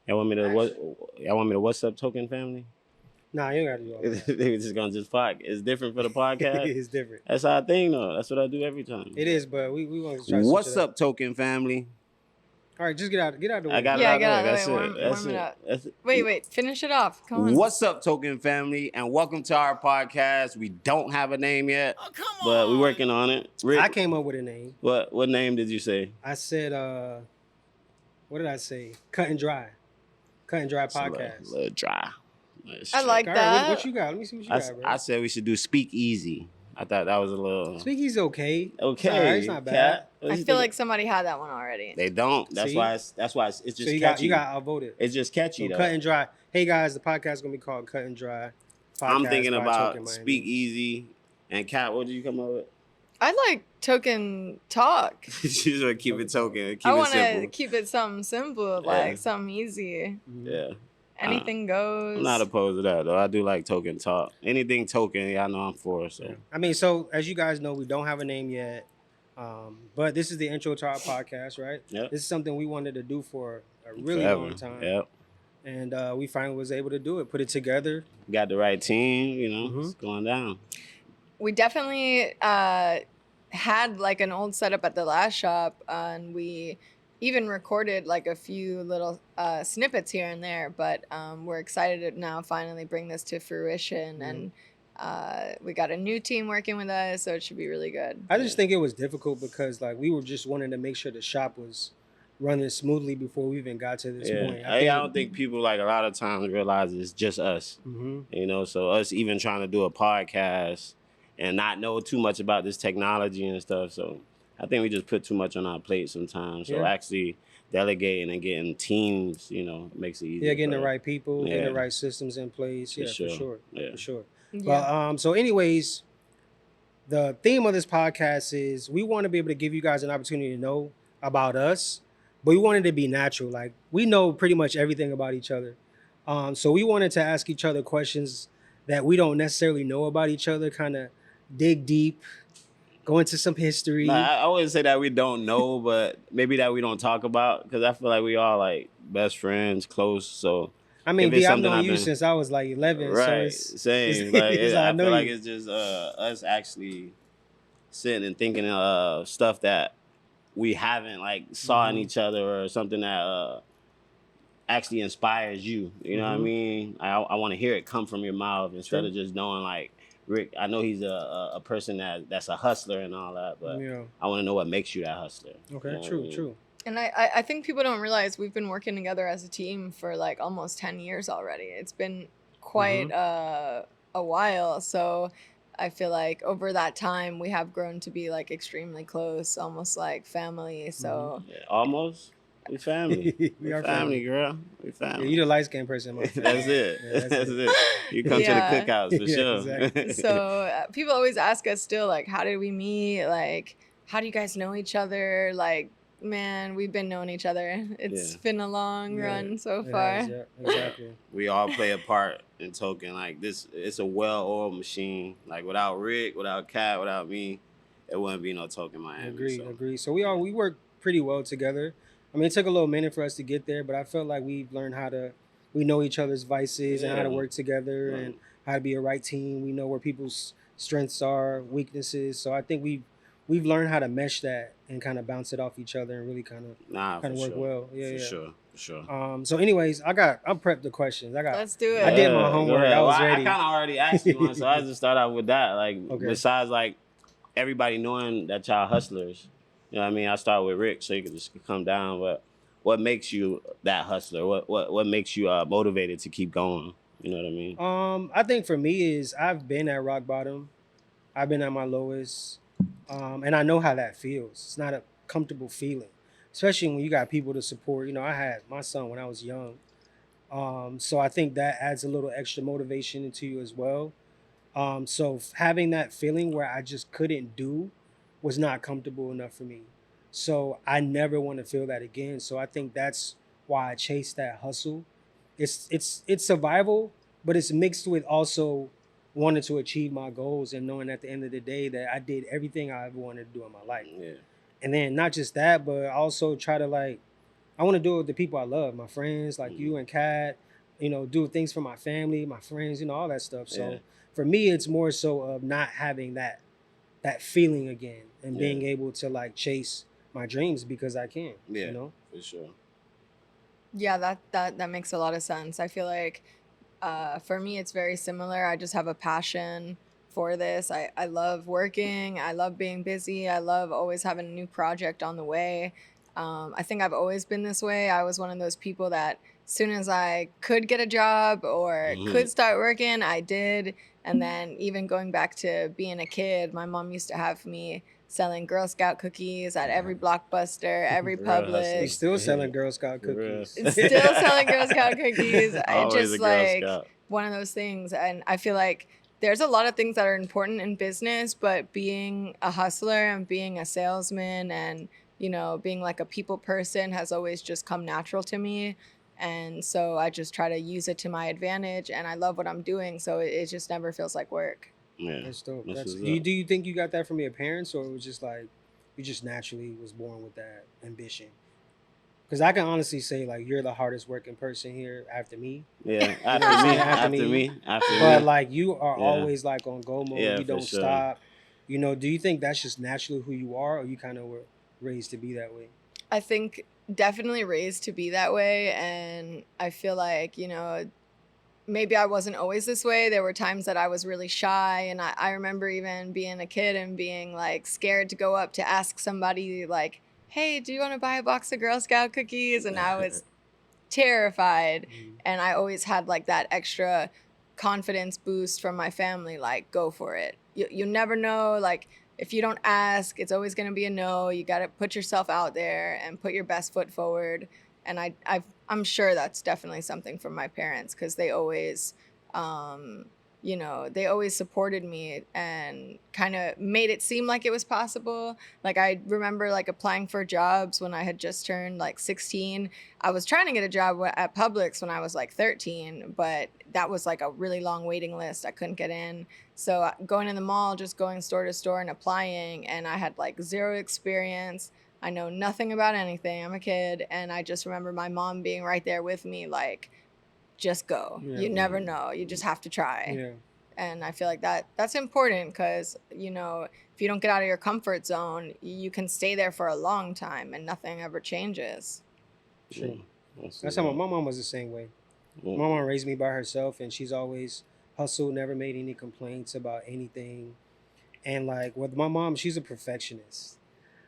Y'all want me to what? Y'all want me to what's up, Token Family? Nah, you ain't gotta do all that. They just gonna just podcast. It's different for the podcast. It's different. That's our thing, though. That's what I do every time. It is, but we want to try to switch What's it up, Token Family? All right, just get out the way. I got it Yeah, out get out there. of the way. That's Warm it it. up. That's it. Wait, finish it off. Come on. What's up, Token Family, and welcome to our podcast. We don't have a name yet, but we're working on it. Rick, I came up with a name. what name did you say? I said, what did I say? Cut and Dry. Cut and Dry It's a podcast. little dry. I like All right, that. what you got? Let me see what you got, bro. I said we should do Speak Easy. I thought that was a little Speakeasy's okay. okay. It's all right, it's not bad. Cat, what I you feel think? like somebody had that one already. They don't. That's See? why. It's just So you catchy. got outvoted. It's just catchy So though. Cut and Dry. Hey guys, the podcast is gonna be called Cut and Dry. I'm Podcast thinking by about Token Miami. Speak Easy and Cat. What did you come up with? I like token talk. You just want to keep it token. Keep I it want to simple. keep it something simple, Yeah. like something easy. Mhm. Yeah. Anything goes. I'm not opposed to that though. I do like token talk. Anything token, y'all know I'm for. So I mean, so as you guys know, we don't have a name yet, but this is the intro to our podcast, right? Yep. This is something we wanted to do for a really forever. long time, Yep. and we finally was able to do it. Put it together. Got the right team. You know, Mhm. it's going down. We definitely had like an old setup at the last shop, and we even recorded like a few little snippets here and there. But we're excited to now finally bring this to fruition, and we got a new team working with us, so it should be really good. I just think it was difficult because like we were just wanting to make sure the shop was running smoothly before we even got to this point. I don't think people like a lot of times realize it's just us. Mhm. You know, so us even trying to do a podcast and not know too much about this technology and stuff. So I think we just put too much on our plate sometimes. So Yeah. actually delegating and getting teams, you know, makes it easier. Yeah, getting the for- right people, getting the Yeah. right systems in place. For Yeah, sure. for sure. Yeah. For sure. Yeah. But so anyways, the theme of this podcast is we want to be able to give you guys an opportunity to know about us, but we wanted to be natural. Like we know pretty much everything about each other. So we wanted to ask each other questions that we don't necessarily know about each other, kind of dig deep, go into some history. Nah, I wouldn't say that we don't know, but maybe that we don't talk about because I feel like we all like best friends, close. So I mean, if it's D, I've something known I've you been- since I was like 11. right, So it's, same. Like, it's I I know feel like you. it's just us actually sitting and thinking of stuff that we haven't like saw in Mhm. each other or something that actually inspires you. You know what I Mhm. mean? I want to hear it come from your mouth instead of just knowing like Rick. I know he's a person that's a hustler and all that, but Yeah. I want to know what makes you that hustler. Okay. You know what I True. mean? True. And I think people don't realize we've been working together as a team for like almost 10 years already. It's been quite a while. So I feel like over that time, we have grown to be like extremely close, almost like family. So Yeah, almost. We family. We are family, girl. We Yeah, family. you the light skinned person. in my family. That's it. Yeah, that's it. You come Yeah. to the cookouts for Yeah, sure. exactly. so people always ask us still, like, how did we meet? Like, how do you guys know each other? Like, man, we've been knowing each other. It's Yeah. been a long Yeah, run so It far. has, yeah, exactly. We all play a part in Token. Like this, it's a well-oiled machine. Like without Rick, without Kat, without me, it wouldn't be no Token Miami. Agreed, so. agreed. So we work pretty well together. I mean, it took a little minute for us to get there, but I felt like we've learned we know each other's vices and how to Yeah. work together and how to be a right team. We know where people's strengths are, weaknesses. So I think we've learned how to mesh that and kind of bounce it off each other and really kind Nah, of for work sure. well. Yeah, for yeah. sure, for sure. So anyways, I'm prepped the questions. Let's do it. I did my Yeah, homework. go ahead. I was Well, ready. I kind of already asked you one, so I just start out with that. Like, Okay. besides like everybody knowing that y'all hustlers, you know what I mean? I start with Rick, so you can just come down. But what makes you that hustler? What makes you motivated to keep going? You know what I mean? I think for me is I've been at rock bottom. I've been at my lowest. And I know how that feels. It's not a comfortable feeling, especially when you got people to support. You know, I had my son when I was young. So I think that adds a little extra motivation into you as well. So having that feeling where I just couldn't do was not comfortable enough for me. So I never want to feel that again. So I think that's why I chase that hustle. It's survival, but it's mixed with also wanting to achieve my goals and knowing at the end of the day that I did everything I ever wanted to do in my life. Yeah. And then not just that, but I also try to like I want to do it with the people I love, my friends like you and Kat. You know, do things for my family, my friends, you know, all that stuff. So Yeah. for me, it's more so of not having that feeling again and Yeah. being able to like chase my dreams because I can. Yeah. You know. For sure. Yeah, that makes a lot of sense. I feel like for me, it's very similar. I just have a passion for this. I love working. I love being busy. I love always having a new project on the way. I think I've always been this way. I was one of those people that as soon as I could get a job or Mhm. could start working, I did. And then even going back to being a kid, my mom used to have me selling Girl Scout cookies at every Blockbuster, every For real They hustling. Publix. still selling Yeah. Girl Scout For real. cookies. Still selling Girl Scout cookies. It Always a just Girl like Scout. one of those things. And I feel like there's a lot of things that are important in business, but being a hustler and being a salesman and, you know, being like a people person has always just come natural to me. And so I just try to use it to my advantage and I love what I'm doing. So it just never feels like work. Yeah. That's dope. That's That's what's do you, up. do you think you got that from your parents, or it was just like you just naturally was born with that ambition? Because I can honestly say like you're the hardest working person here after me. Yeah. You know what I'm saying? After me. But like you are Yeah. always like on go mode. Yeah, You for don't sure. stop. You know, do you think that's just naturally who you are, or you kind of were raised to be that way? I think definitely raised to be that way. And I feel like, you know, maybe I wasn't always this way. There were times that I was really shy. And I remember even being a kid and being like scared to go up to ask somebody, like, hey, do you want to buy a box of Girl Scout cookies? And I was terrified. Mhm. And I always had like that extra confidence boost from my family, like, go for it. You never know. Like, if you don't ask, it's always going to be a no. You got to put yourself out there and put your best foot forward. And I'm sure that's definitely something from my parents because they always, you know, they always supported me and kind of made it seem like it was possible. Like I remember like applying for jobs when I had just turned like 16. I was trying to get a job at Publix when I was like 13, but that was like a really long waiting list. I couldn't get in. So going in the mall, just going store to store and applying, and I had like zero experience. I know nothing about anything. I'm a kid, and I just remember my mom being right there with me, like, just go. Yeah. You never know. You just have to try. Yeah. And I feel like that's important because, you know, if you don't get out of your comfort zone, you can stay there for a long time and nothing ever changes. True. That's That's how my mom was the same way. My mom raised me by herself, and she's always hustled, never made any complaints about anything. And like with my mom, she's a perfectionist.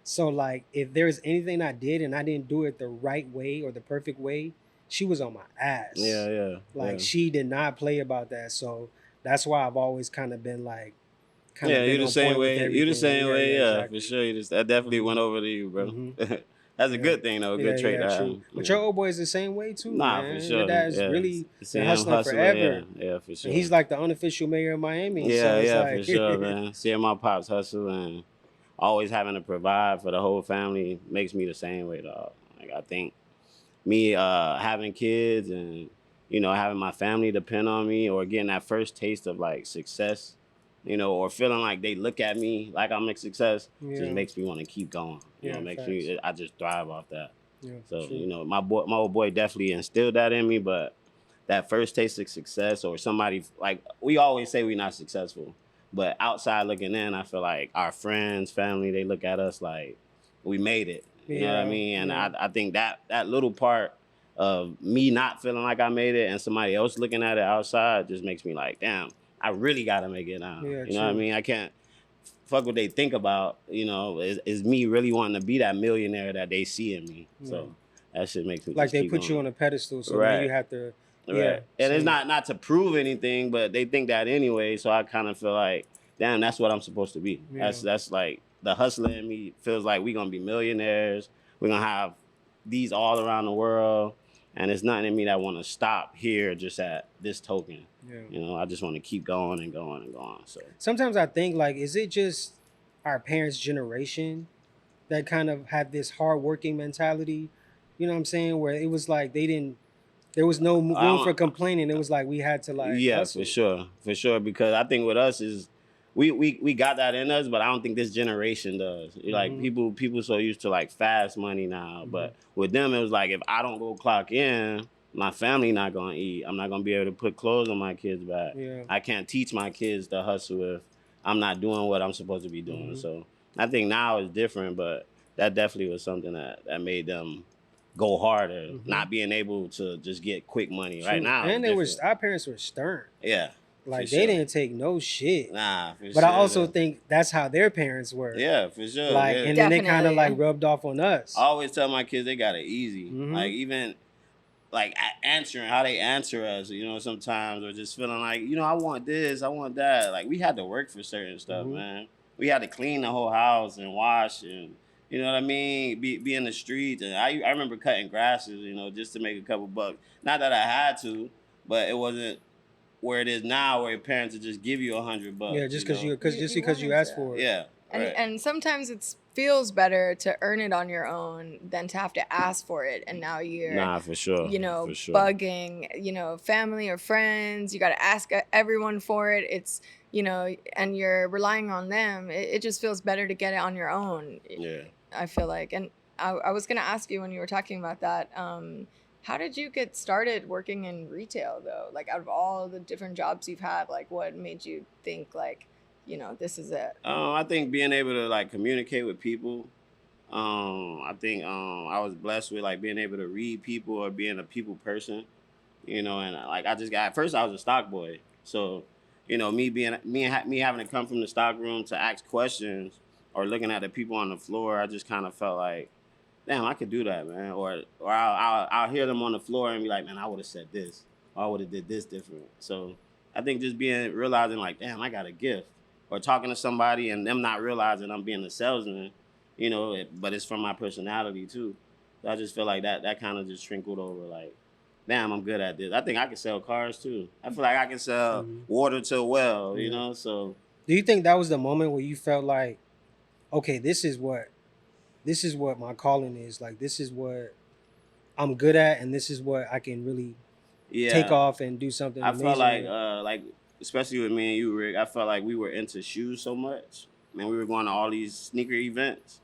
So like if there's anything I did and I didn't do it the right way or the perfect way, she was on my ass. Yeah, yeah. Like yeah. she did not play about that. So that's why I've always kind of been like Yeah, been you the on same point with way. You the everything. same way, yeah, exactly. for sure. That definitely went over to you, bro. Mhm. That's a Yeah. good thing though, a good trait to have. True. But Yeah. your old boy is the same way too, Nah, man. for Your sure. dad's yeah. really Same been hustling hustler, forever. Yeah, for sure. And he's like the unofficial mayor of Miami. yeah, so it's yeah, like, for sure, man. Seeing my pops hustle and always having to provide for the whole family makes me the same way, dog. Like I think me having kids and having my family depend on me or getting that first taste of like success, or feeling like they look at me like I'm a success Yeah. just makes me want to keep going. Yeah, Makes facts. me I just thrive off that. Yeah, So, true. my old boy definitely instilled that in me, but that first taste of success or somebody like we always say we're not successful, but outside looking in, I feel like our friends, family, they look at us like we made it. You know what I Yeah, mean? And yeah. I think that little part of me not feeling like I made it and somebody else looking at it outside just makes me like, damn, I really gotta make it now. Yeah, you know what I true. mean? I can't fuck what they think about, is me really wanting to be that millionaire that they see in me. So that shit makes me Like just they keep put you going. on a pedestal, so now Right. you have to. Right. Yeah, And it's same. not to prove anything, but they think that anyway. So I kind of feel like, damn, that's what I'm supposed to be. Yeah. That's like the hustler in me feels like we're gonna be millionaires. We're gonna have these all around the world, and it's nothing in me that want to stop here just at this token. Yeah. I just want to keep going and going and going. So Sometimes I think like, is it just our parents' generation that kind of had this hardworking mentality? You know what I'm saying? Where it was like there was no I room don't- for complaining. It was like we had to like yeah, hustle. for sure, because I think with us is we got that in us, but I don't think this generation does. Like people so used to like fast money now, but with them it was like if I don't go clock in, my family not gonna eat. I'm not gonna be able to put clothes on my kids' back. Yeah. I can't teach my kids to hustle if I'm not doing what I'm supposed to be doing. So I think now it's different, but that definitely was something that made them go harder, not being able to just get quick money. Right now, and it's different. our parents were stern. Yeah. Like for they sure. didn't take no shit. Nah, for But sure. I also think that's how their parents were. Yeah, for sure. Like, yeah. and then they kind of Definitely. like rubbed off on us. I always tell my kids they got it easy. Like even like answering how they answer us, you know, sometimes or just feeling like, you know, I want this, I want that. Like we had to work for certain stuff, man. We had to clean the whole house and wash and you know what I mean, be in the streets. And I remember cutting grasses, you know, just to make a couple bucks. Not that I had to, but it wasn't where it is now, where your parents would just give you $100. Yeah, just because know? you wanted asked to. for it. Yeah. And, right. and sometimes it feels better to earn it on your own than to have to ask for it. And now you're, Nah, for sure. you know, for sure. bugging, you know, family or friends. You got to ask everyone for it. It's, you know, and you're relying on them. It just feels better to get it on your own. Yeah. I feel like. And I was going to ask you when you were talking about that, how did you get started working in retail though? Like out of all the different jobs you've had, like what made you think like, you know, this is it? I think being able to like communicate with people. I think I was blessed with like being able to read people or being a people person, you know. And like I just got at first I was a stock boy, so you know me having to come from the stock room to ask questions or looking at the people on the floor, I just kind of felt like, damn, I could do that, man. Or I'll hear them on the floor and be like, man, I would have said this, or I would have did this different. So I think just realizing like, damn, I got a gift. Or talking to somebody and them not realizing I'm being a salesman, you know, but it's from my personality too. So I just feel like that kind of just trickled over like, damn, I'm good at this. I think I can sell cars too. I feel like I can sell water to a well, you know, so. Do you think that was the moment where you felt like, okay, this is what my calling is. Like, this is what I'm good at and this is what I can really take off and do something I amazing. felt like, especially with me and you, Rick, I felt like we were into shoes so much. Man, we were going to all these sneaker events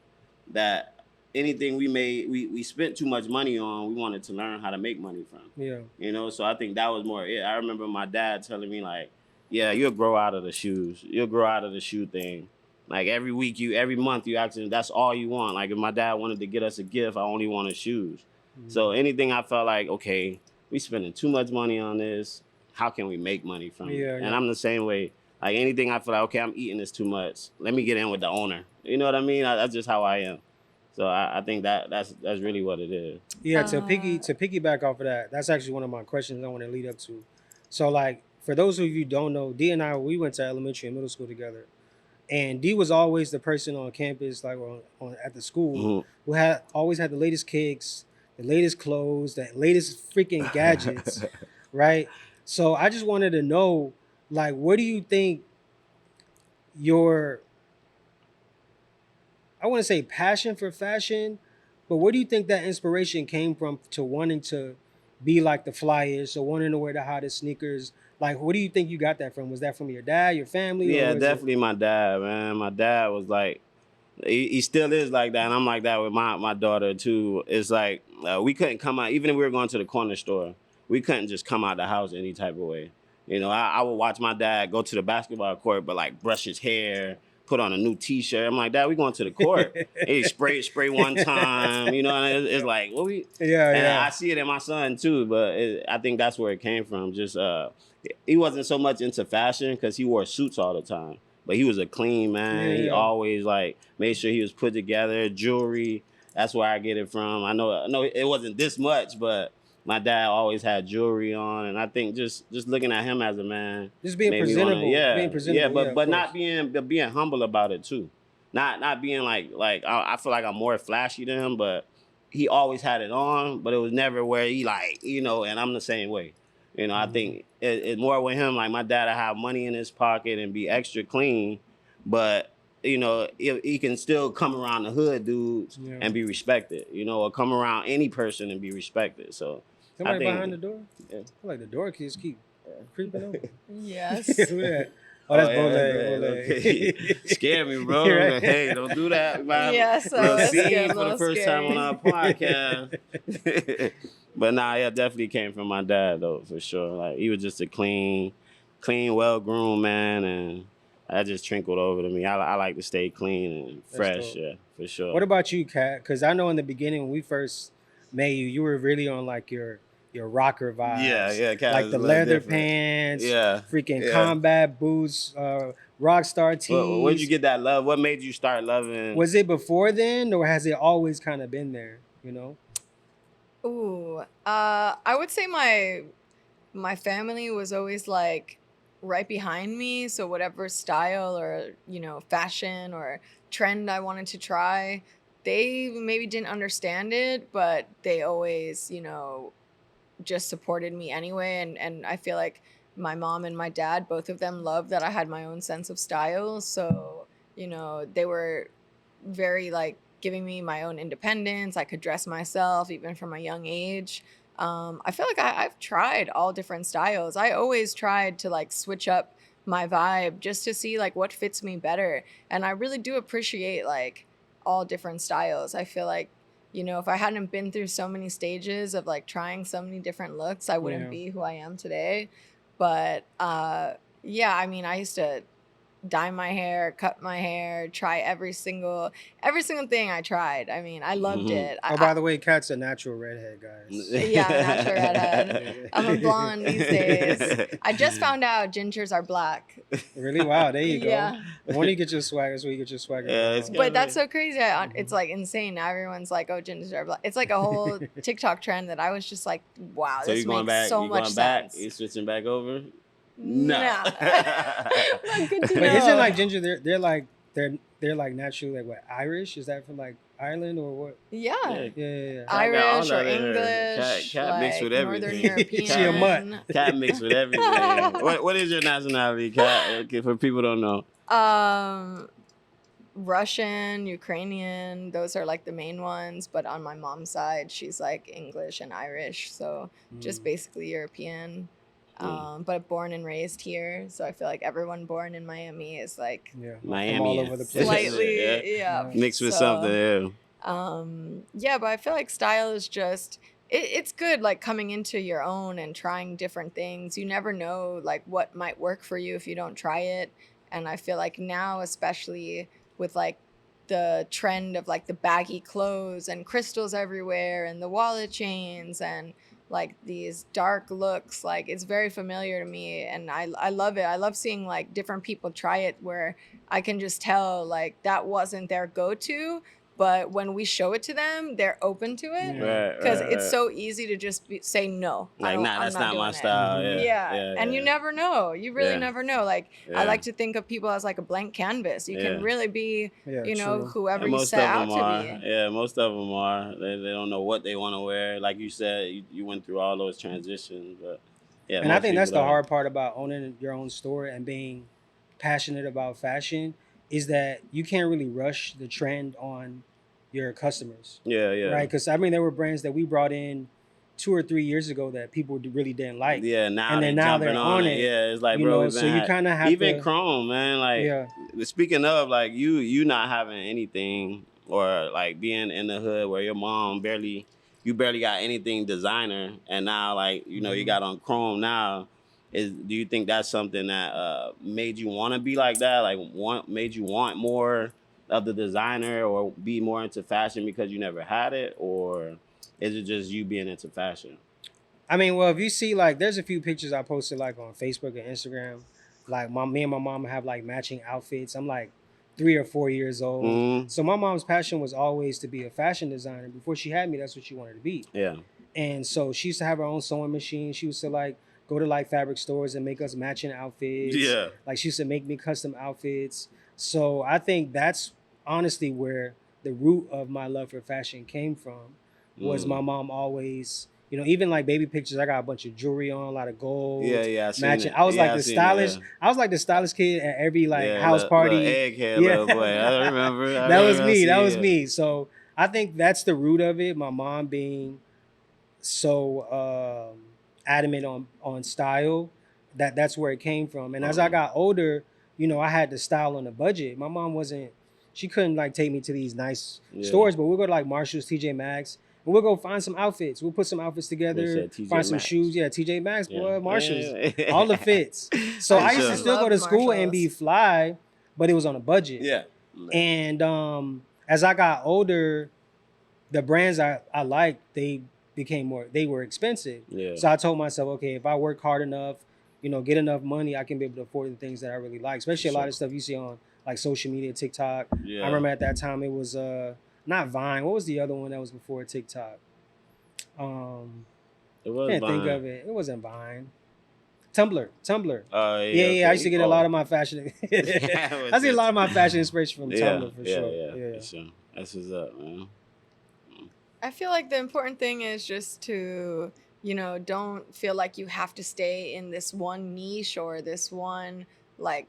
that anything we made, we spent too much money on, we wanted to learn how to make money from. Yeah. You know, so I think that was more it. I remember my dad telling me like, yeah, you'll grow out of the shoes. You'll grow out of the shoe thing. Like every month you ask him, that's all you want. Like if my dad wanted to get us a gift, I only wanted shoes. So anything I felt like, okay, we spending too much money on this. How can we make money from it? And I'm the same way. Like anything I feel like, okay, I'm eating this too much. Let me get in with the owner. You know what I mean? That's just how I am. So I think that's really what it is. Yeah, to piggyback off of that, that's actually one of my questions I want to lead up to. So like for those of you who don't know, D and I, we went to elementary and middle school together. And D was always the person on campus, like at the school, who always had the latest kicks, the latest clothes, the latest freaking gadgets, right? So I just wanted to know, like, what do you think I want to say passion for fashion, but where do you think that inspiration came from to wanting to be like the flyers, or wanting to wear the hottest sneakers? Like, what do you think you got that from? Was that from your dad, your family? Yeah, definitely my dad, man. My dad was like, he still is like that, and I'm like that with my daughter too. It's like we couldn't come out, even if we were going to the corner store, we couldn't just come out the house any type of way. You know, I would watch my dad go to the basketball court, but like brush his hair, put on a new T-shirt. I'm like, Dad, we going to the court. He spray one time. You know, and it's like, what we? Yeah. I see it in my son too, but I think that's where it came from. Just he wasn't so much into fashion because he wore suits all the time, but he was a clean man. Yeah. He always like made sure he was put together. Jewelry. That's where I get it from. I know it wasn't this much, but my dad always had jewelry on, and I think just looking at him as a man, just being presentable, but not being humble about it too, not being like I feel like I'm more flashy than him, but he always had it on, but it was never where he like, you know, and I'm the same way, you know. I think it's more with him, like my dad, I have money in his pocket and be extra clean, but you know, he can still come around the hood dudes and be respected, you know, or come around any person and be respected. So. Somebody behind the door? Yeah. I feel like the door kids keep creeping over. Yes. Who that? Oh, that's yeah, bow okay. leg. Scare me, bro. Right. Like, hey, don't do that. Man. Yeah, so Little it's scene good, for the little first time on our podcast. But nah, yeah, definitely came from my dad though, for sure. Like he was just a clean, well-groomed man, and that just trickled over to me. I like to stay clean and That's fresh, dope. yeah, for sure. What about you, Kat? Because I know in the beginning when we first met you, you were really on like your rocker vibes. Yeah, Kat Like is the a little leather different. pants, Yeah, freaking yeah. combat boots, Rockstar tees. Where'd you get that love? What made you start loving? Was it before then, or has it always kind of been there? You know? Ooh, I would say my family was always like right behind me. So whatever style or fashion or trend I wanted to try, they maybe didn't understand it, but they always just supported me anyway. And I feel like my mom and my dad, both of them, loved that I had my own sense of style. So they were very like giving me my own independence. I could dress myself even from a young age. I feel like I've tried all different styles. I always tried to like switch up my vibe just to see like what fits me better. And I really do appreciate like all different styles. I feel like, if I hadn't been through so many stages of like trying so many different looks, I wouldn't Yeah. be who I am today. But yeah, I mean, I used to dye my hair, cut my hair, try every single thing I tried. I mean, I loved Mhm. it. Oh, by the way, Kat's a natural redhead, guys. Yeah, natural redhead. Yeah. I'm a blonde these days. I just found out gingers are black. Really? Wow, there you go. Yeah. When you get your swag, that's where you get your swagger Yeah, from. it's good. But that's so crazy. Mhm. It's like insane. Now everyone's like, "Oh, gingers are black." It's like a whole TikTok trend that I was just like, "Wow, So this you going makes back? so You much going back? sense." You switching back over? No. No. Not good to But know. isn't like ginger? They're like naturally like what, Irish? Is that from like Ireland or what? Yeah. Yeah. Yeah. I got all Irish or that in her. English, Cat mixed like with Northern everything. European. She a mutt. Cat mixed with everything. What is your nationality, Cat? Okay, for people who don't know. Russian, Ukrainian, those are like the main ones. But on my mom's side, she's like English and Irish, so just basically European. But born and raised here, so I feel like everyone born in Miami is like Yeah. Miami From all over the place. slightly, Yeah. yeah. Mixed with So, something, yeah. Yeah, but I feel like style is just it's good like coming into your own and trying different things. You never know like what might work for you if you don't try it. And I feel like now, especially with like the trend of like the baggy clothes and crystals everywhere and the wallet chains and like these dark looks, like it's very familiar to me and I love it. I love seeing like different people try it where I can just tell like that wasn't their go-to, but when we show it to them, they're open to it. Yeah. Right, Because right, it's right. so easy to just say no. Like, nah, I'm that's not my doing it. style. Mhm. Yeah, Yeah. And you never know. You really Yeah. never know. Like I Yeah. like to think of people as like a blank canvas. You Yeah. can really be, Yeah, you know, true. whoever And you most set of out them are. to be. Yeah, most of them are. They don't know what they want to wear. Like you said, you went through all those transitions, but yeah. And I most think that's people the don't. hard part about owning your own store and being passionate about fashion is that you can't really rush the trend on your customers, Yeah, yeah. right? Because I mean, there were brands that we brought in 2 or 3 years ago that people really didn't like. Yeah, now and then they now jumping they're on on it. it, Yeah, it's like, you bro, know, we've so been you kind of have even to. Chrome, man. Like, Yeah. speaking of, like, you not having anything or like being in the hood where your mom you barely got anything designer, and now like you Mm-hmm. got on Chrome now. Do you think that's something that made you want to be like that? Like, made you want more of the designer or be more into fashion because you never had it, or is it just you being into fashion? I mean, well, if you see, like, there's a few pictures I posted, like, on Facebook and Instagram. Like, me and my mom have, like, matching outfits. I'm, like, 3 or 4 years old. Mhm. So my mom's passion was always to be a fashion designer. Before she had me, that's what she wanted to be. Yeah. And so she used to have her own sewing machine. She used to, like, go to, like, fabric stores and make us matching outfits. Yeah. Like, she used to make me custom outfits. So I think that's honestly where the root of my love for fashion came from, was my mom always, you know, even like baby pictures, I got a bunch of jewelry on, a lot of gold. Yeah, I seen matching. it. I was Yeah, like I the seen it, stylish. yeah. I was like the stylish kid at every like Yeah, house party. Little egghead Yeah. little boy. I remember. That was me. That was Yeah. me. So I think that's the root of it. My mom being so adamant on style, that's where it came from. And as I got older, you know, I had the style on a budget. My mom wasn't, she couldn't like take me to these nice Yeah. stores, but we'll go to like Marshalls, TJ Maxx, and we'll go find some outfits. We'll put some outfits They together, said TJ find some Maxx. shoes. Yeah, TJ Maxx, boy, Yeah. Marshalls, Yeah. all the fits. So For I used sure. to still go to Love school and be Marshalls. fly, but it was on a budget. Yeah. And as I got older, the brands I liked, they were expensive. Yeah. So I told myself, okay, if I work hard enough, you know, get enough money, I can be able to afford the things that I really like. Especially a lot Sure. of stuff you see on like social media, TikTok. Yeah. I remember at that time it was not Vine. What was the other one that was before TikTok? It was Can't think Vine. of it. It wasn't Vine. Tumblr. Oh, Yeah, okay. I used to get a Oh. lot of my fashion. Yeah, I see a lot of my fashion inspiration from yeah, Tumblr for yeah, sure. yeah, for sure. That's what's up, man. I feel like the important thing is just to, you know, don't feel like you have to stay in this one niche or this one like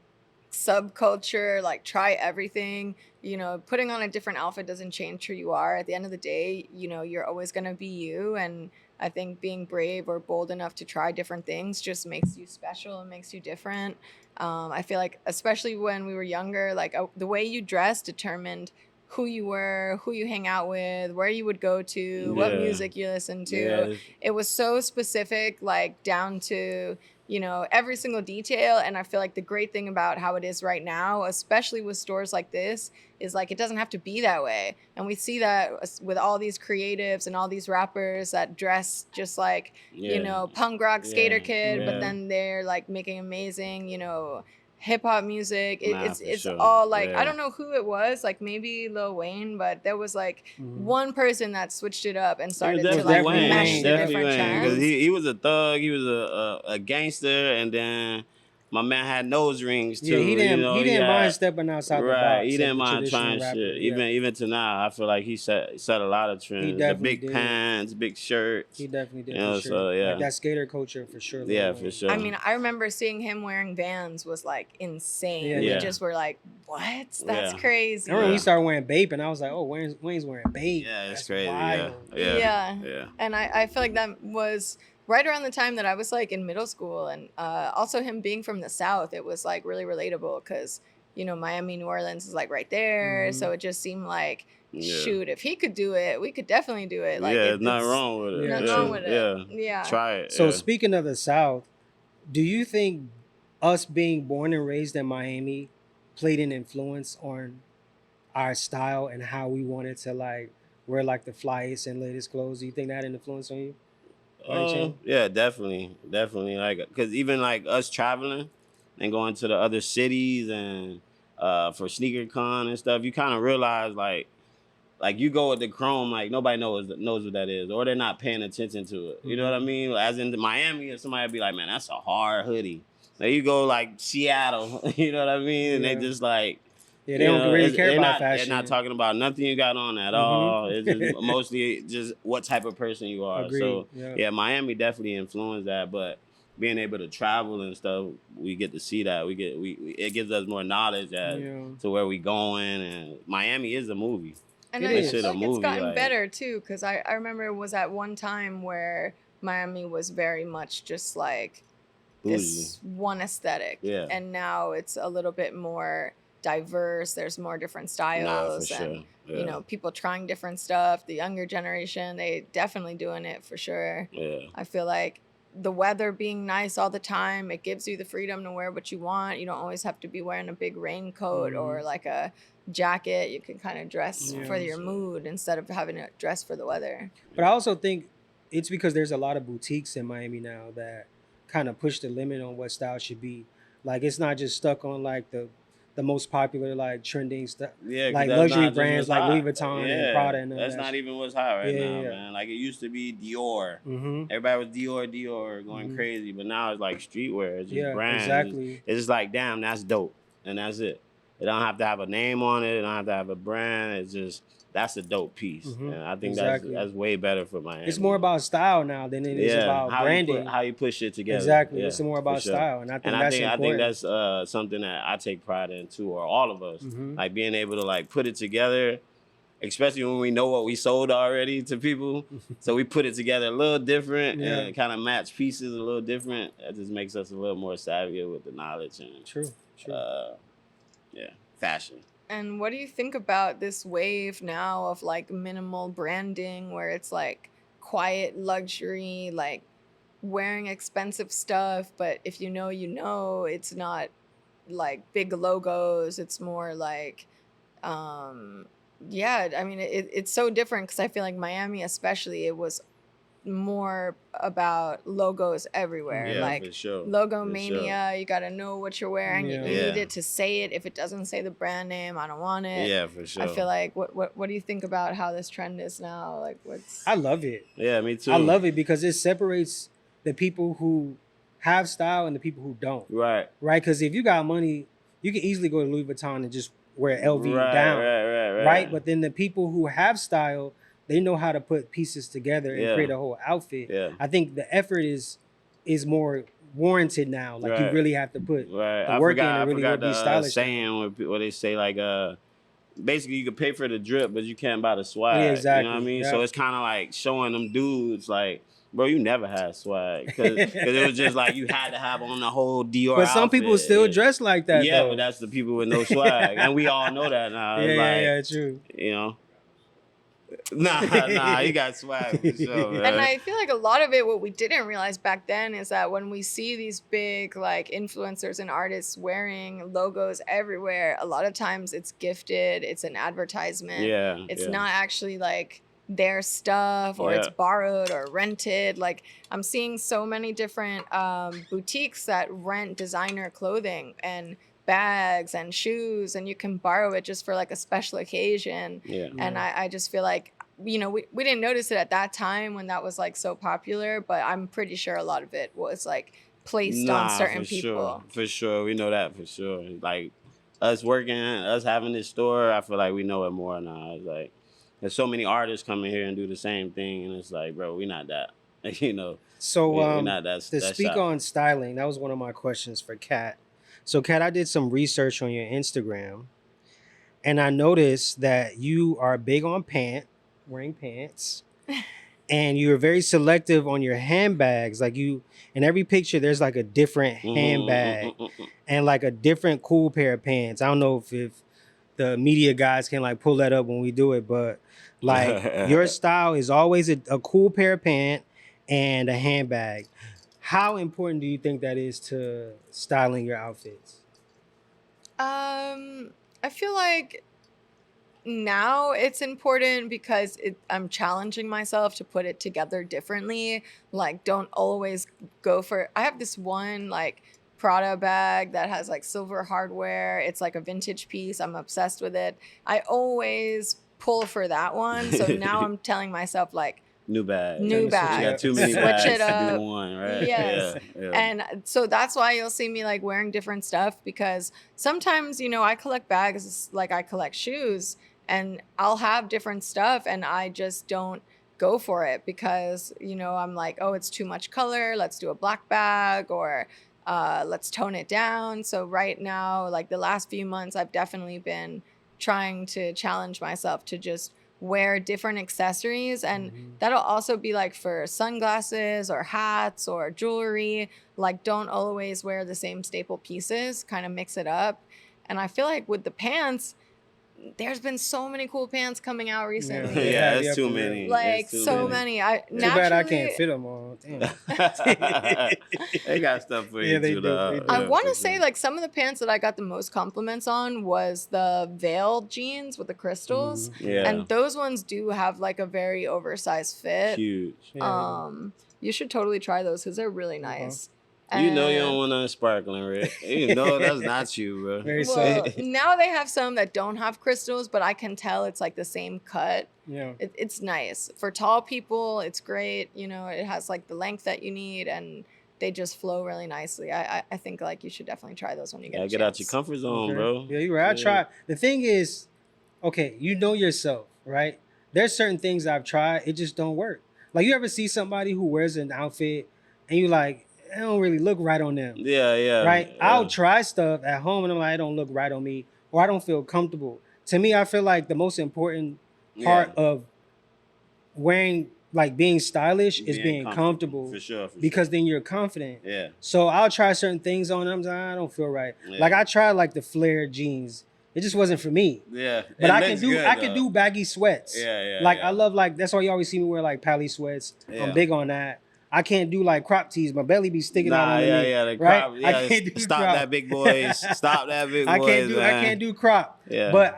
subculture. Like, try everything. You know, putting on a different outfit doesn't change who you are. At the end of the day, you know, you're always going to be you. And I think being brave or bold enough to try different things just makes you special and makes you different. I feel like, especially when we were younger, like the way you dress determined who you were, who you hang out with, where you would go to, what Yeah. music you listen to. Yeah, It was so specific, like down to, you know, every single detail. And I feel like the great thing about how it is right now, especially with stores like this, is like it doesn't have to be that way. And we see that with all these creatives and all these rappers that dress just like, yeah. you know, punk rock skater Yeah, kid, yeah. but then they're like making amazing, you know, hip hop music. Nah, It's for sure. all like, Yeah. I don't know who it was, like maybe Lil Wayne, but there was like Mhm. one person that switched it up and It was started to definitely like Wayne, mesh the definitely different Wayne, because trends. he was a thug, he was a gangster, and then my man had nose rings too. Yeah, he didn't. You know, he didn't had- mind stepping outside the box. Right, he as didn't a mind traditional trying rapper. shit. Yeah. Even to now, I feel like he set a lot of trends. The definitely big did. pants, big shirts. He definitely did. You know, for sure. so, yeah. Like that skater culture for sure. Lil Yeah, Wayne. for sure. I mean, I remember seeing him wearing Vans was like insane. Yeah. We Yeah. just were like, what? That's Yeah. crazy. I remember Yeah. we started wearing Bape, and I was like, "Oh, Wayne's wearing Bape." Yeah, it's That's crazy. wild. Yeah. Yeah. Yeah. And I feel like that was right around the time that I was like in middle school. And also him being from the South, it was like really relatable because, you know, Miami, New Orleans is like right there. Mhm. So it just seemed like, Yeah. shoot, if he could do it, we could definitely do it. Like, Yeah, there's nothing it's wrong with it. Yeah, Nothing true. wrong with it. Yeah. Yeah. Try it. So yeah. speaking of the South, do you think us being born and raised in Miami played an influence on our style and how we wanted to like wear like the flyest and latest clothes? Do you think that had an influence on you? Any change? Yeah, definitely. Like, because even like us traveling and going to the other cities and for sneaker con and stuff, you kind of realize like you go with the chrome, like nobody knows what that is, or they're not paying attention to it. You know what I mean? As in Miami, and somebody be like, "Man, that's a hard hoodie." Now you go like Seattle, you know what I mean? And Yeah. they just like, Yeah, they you don't know, really it's- care they're about not, fashion. They're not talking about nothing you got on at Mhm. all. It's just mostly just what type of person you are. Agreed. So Yeah. yeah, Miami definitely influenced that, but being able to travel and stuff, we get to see that. It gives us more knowledge as Yeah. to where we going, and Miami is a movie. And It I is. feel like A it's movie, gotten like- better too, because I remember it was at one time where Miami was very much just like Bougie. this one aesthetic. Yeah. And now it's a little bit more diverse. There's more different Nah, for styles sure. and Yeah. you know, people trying different stuff. The younger generation, they definitely doing it for sure. Yeah. I feel like the weather being nice all the time, it gives you the freedom to wear what you want. You don't always have to be wearing a big raincoat or like a jacket. You can kind of dress Yeah, for your sure. mood instead of having to dress for the weather. But I also think it's because there's a lot of boutiques in Miami now that kind of push the limit on what style should be. Like it's not just stuck on like the most popular like trending stuff. Yeah, 'cause Like that's luxury not just brands what's like hot. Louis Vuitton and Prada and all that's that not shit. even what's hot right Yeah, now, yeah. man. Like it used to be Dior. Mm-hmm. Everybody was Dior, going Mhm. crazy. But now it's like streetwear. It's just Yeah, brands. exactly. It's just like, damn, that's dope, and that's it. It don't have to have a name on it. It don't have to have a brand. It's just that's a dope piece. Mhm, And I think exactly. that's way better for Miami. It's more about style now than it is about how branding. how you put shit together. Exactly. Yeah, It's more for about sure. style, and I think And that's I think important. that's something that I take pride in too, or all of us, Mhm. like being able to like put it together, especially when we know what we sold already to people. So we put it together a little different Yeah. and kind of match pieces a little different. That just makes us a little more savvy with the knowledge and True. True. Fashion. And what do you think about this wave now of like minimal branding where it's like quiet luxury, like wearing expensive stuff, but if you know, it's not like big logos, it's more like yeah, I mean it's so different because I feel like Miami especially it was more about logos everywhere. Yeah, Like for sure. logo For mania, you gotta know what you're wearing. Yeah. You need Yeah. it to say it. If it doesn't say the brand name, I don't want it. Yeah, for sure. I feel like what do you think about how this trend is now? Like what's I love it. Yeah, me too. I love it because it separates the people who have style and the people who don't. Right. Right? Because if you got money, you can easily go to Louis Vuitton and just wear LV right, down. Right. Right? But then the people who have style, they know how to put pieces together and Yeah. create a whole outfit. Yeah. I think the effort is more warranted now. Like you Right. really have to put Right. the I work forgot, in to really I forgot be the stylish. saying where they say like basically you can pay for the drip, but you can't buy the swag. Yeah, exactly. You know what I mean? Yeah. So it's kind of like showing them dudes like, bro, you never had swag because it was just like you had to have on the whole Dior. But some people outfit. still dress like that. Yeah, though. but that's the people with no swag, and we all know that now. It's like, yeah, true. you know. Nah, you got swag for sure, man. and I feel like a lot of it, what we didn't realize back then is that when we see these big like influencers and artists wearing logos everywhere, a lot of times it's gifted, it's an advertisement. Yeah, It's yeah. not actually like their stuff or it's Yeah. borrowed or rented. Like I'm seeing so many different boutiques that rent designer clothing and bags and shoes, and you can borrow it just for like a special occasion. Yeah. And I just feel like, you know, we didn't notice it at that time when that was like so popular, but I'm pretty sure a lot of it was like placed on certain for people. Sure. For sure. We know that for sure. Like us having this store, I feel like we know it more now. It's like there's so many artists coming here and do the same thing, and it's like, bro, we not that. You know. So we're not that. to that speak shop. on styling, that was one of my questions for Kat. So Kat, I did some research on your Instagram, and I noticed that you are big on wearing pants, and you're very selective on your handbags. Like you, in every picture, there's like a different handbag and like a different cool pair of pants. I don't know if the media guys can like pull that up when we do it, but like your style is always a cool pair of pants and a handbag. How important do you think that is to styling your outfits? I feel like now it's important because I'm challenging myself to put it together differently. Like, don't always go for. I have this one like Prada bag that has like silver hardware. It's like a vintage piece. I'm obsessed with it. I always pull for that one. So now I'm telling myself like, new bag. New You bag. got too many Switch bags it to up. do one, right? Yes. Yeah. And so that's why you'll see me like wearing different stuff, because sometimes, you know, I collect bags like I collect shoes, and I'll have different stuff and I just don't go for it because, you know, I'm like, oh, it's too much color. Let's do a black bag, or let's tone it down. So right now, like the last few months, I've definitely been trying to challenge myself to just wear different accessories, and that'll also be like for sunglasses or hats or jewelry. Like, don't always wear the same staple pieces, kind of mix it up. And I feel like with the pants, there's been so many cool pants coming out recently. Yeah, Yeah, it's too for real. many. Like It's too so many. I Too bad I naturally- can't fit them all. Damn. They got stuff for Yeah, you they too, do, though. they do. I Yeah, want for to say sure. like some of the pants that I got the most compliments on was the veiled jeans with the crystals. Yeah. And those ones do have like a very oversized fit. Huge. Yeah. You should totally try those because they're really nice. You know you don't And- want nothing sparkling, Rick. You know that's not you, bro. Very Well, soft. now they have some that don't have crystals, but I can tell it's like the same cut. Yeah. It's nice for tall people. It's great. You know, it has like the length that you need, and they just flow really nicely. I think like you should definitely try those when you get Yeah, a get out your chance. comfort zone, Okay. bro. Yeah, you're right. I Yeah. tried. The thing is, okay, you know yourself, right? There's certain things I've tried, it just don't work. Like, you ever see somebody who wears an outfit and you like, it don't really look right on them, Yeah. right? yeah. I'll try stuff at home and I'm like, it don't look right on me, or I don't feel comfortable. To me, I feel like the most important part of wearing like being stylish is being comfortable for sure. because then you're confident. Yeah. So I'll try certain things on them. I don't feel right. Yeah. Like I tried like the flared jeans. It just wasn't for me. Yeah. But I can do baggy sweats. Yeah. Like I love like that's why you always see me wear like pally sweats. Yeah. I'm big on that. I can't do like crop tees. My belly be sticking out underneath. The right? crop. Yeah, I can't do stop crop. that, big boys. Stop that, big boys. I can't do crop. Yeah. But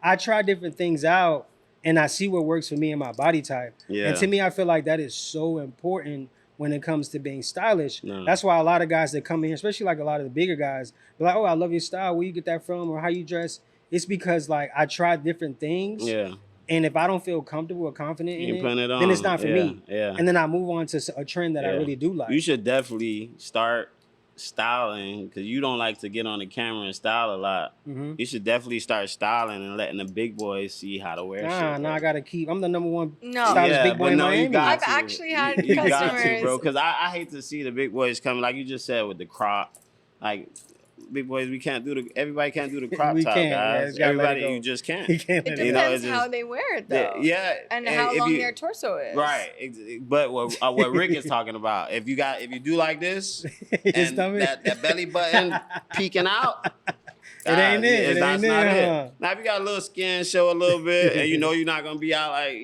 I try different things out and I see what works for me and my body type. Yeah. And to me, I feel like that is so important when it comes to being stylish. No. That's why a lot of guys that come in here, especially like a lot of the bigger guys, they're like, oh, I love your style. Where you get that from or how you dress? It's because like I tried different things. Yeah. And if I don't feel comfortable or confident in it, on. then it's not for me. Yeah. And then I move on to a trend that I really do like. You should definitely start styling because you don't like to get on the camera and style a lot. Mm-hmm. You should definitely start styling and letting the big boys see how to wear shit. I gotta keep. I'm the number one No. stylish big boy in Miami. I've actually had you got to, customers. bro. Because I hate to see the big boys coming, like you just said with the crop. Like big boys, everybody can't do the crop We top, can't, guys. yeah, Everybody, you you just can't. You can't It let depends it go. it's just- how they wear it though. Yeah, And how if long you- their torso is. Right, but what Rick is talking about, if you do like this, His and stomach. that belly button peeking out, It ain't it. It that's ain't not it, it. huh? Now if you got a little skin show a little bit, and you know you're not gonna be out like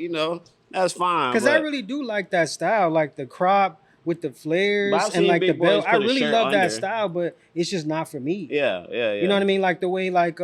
that's fine. Because I but- really do like that style, like the crop with the flares But I've and seen like the big boys belt. I put a really shirt love that under. style, but it's just not for me. yeah. You know what I mean? Like the way like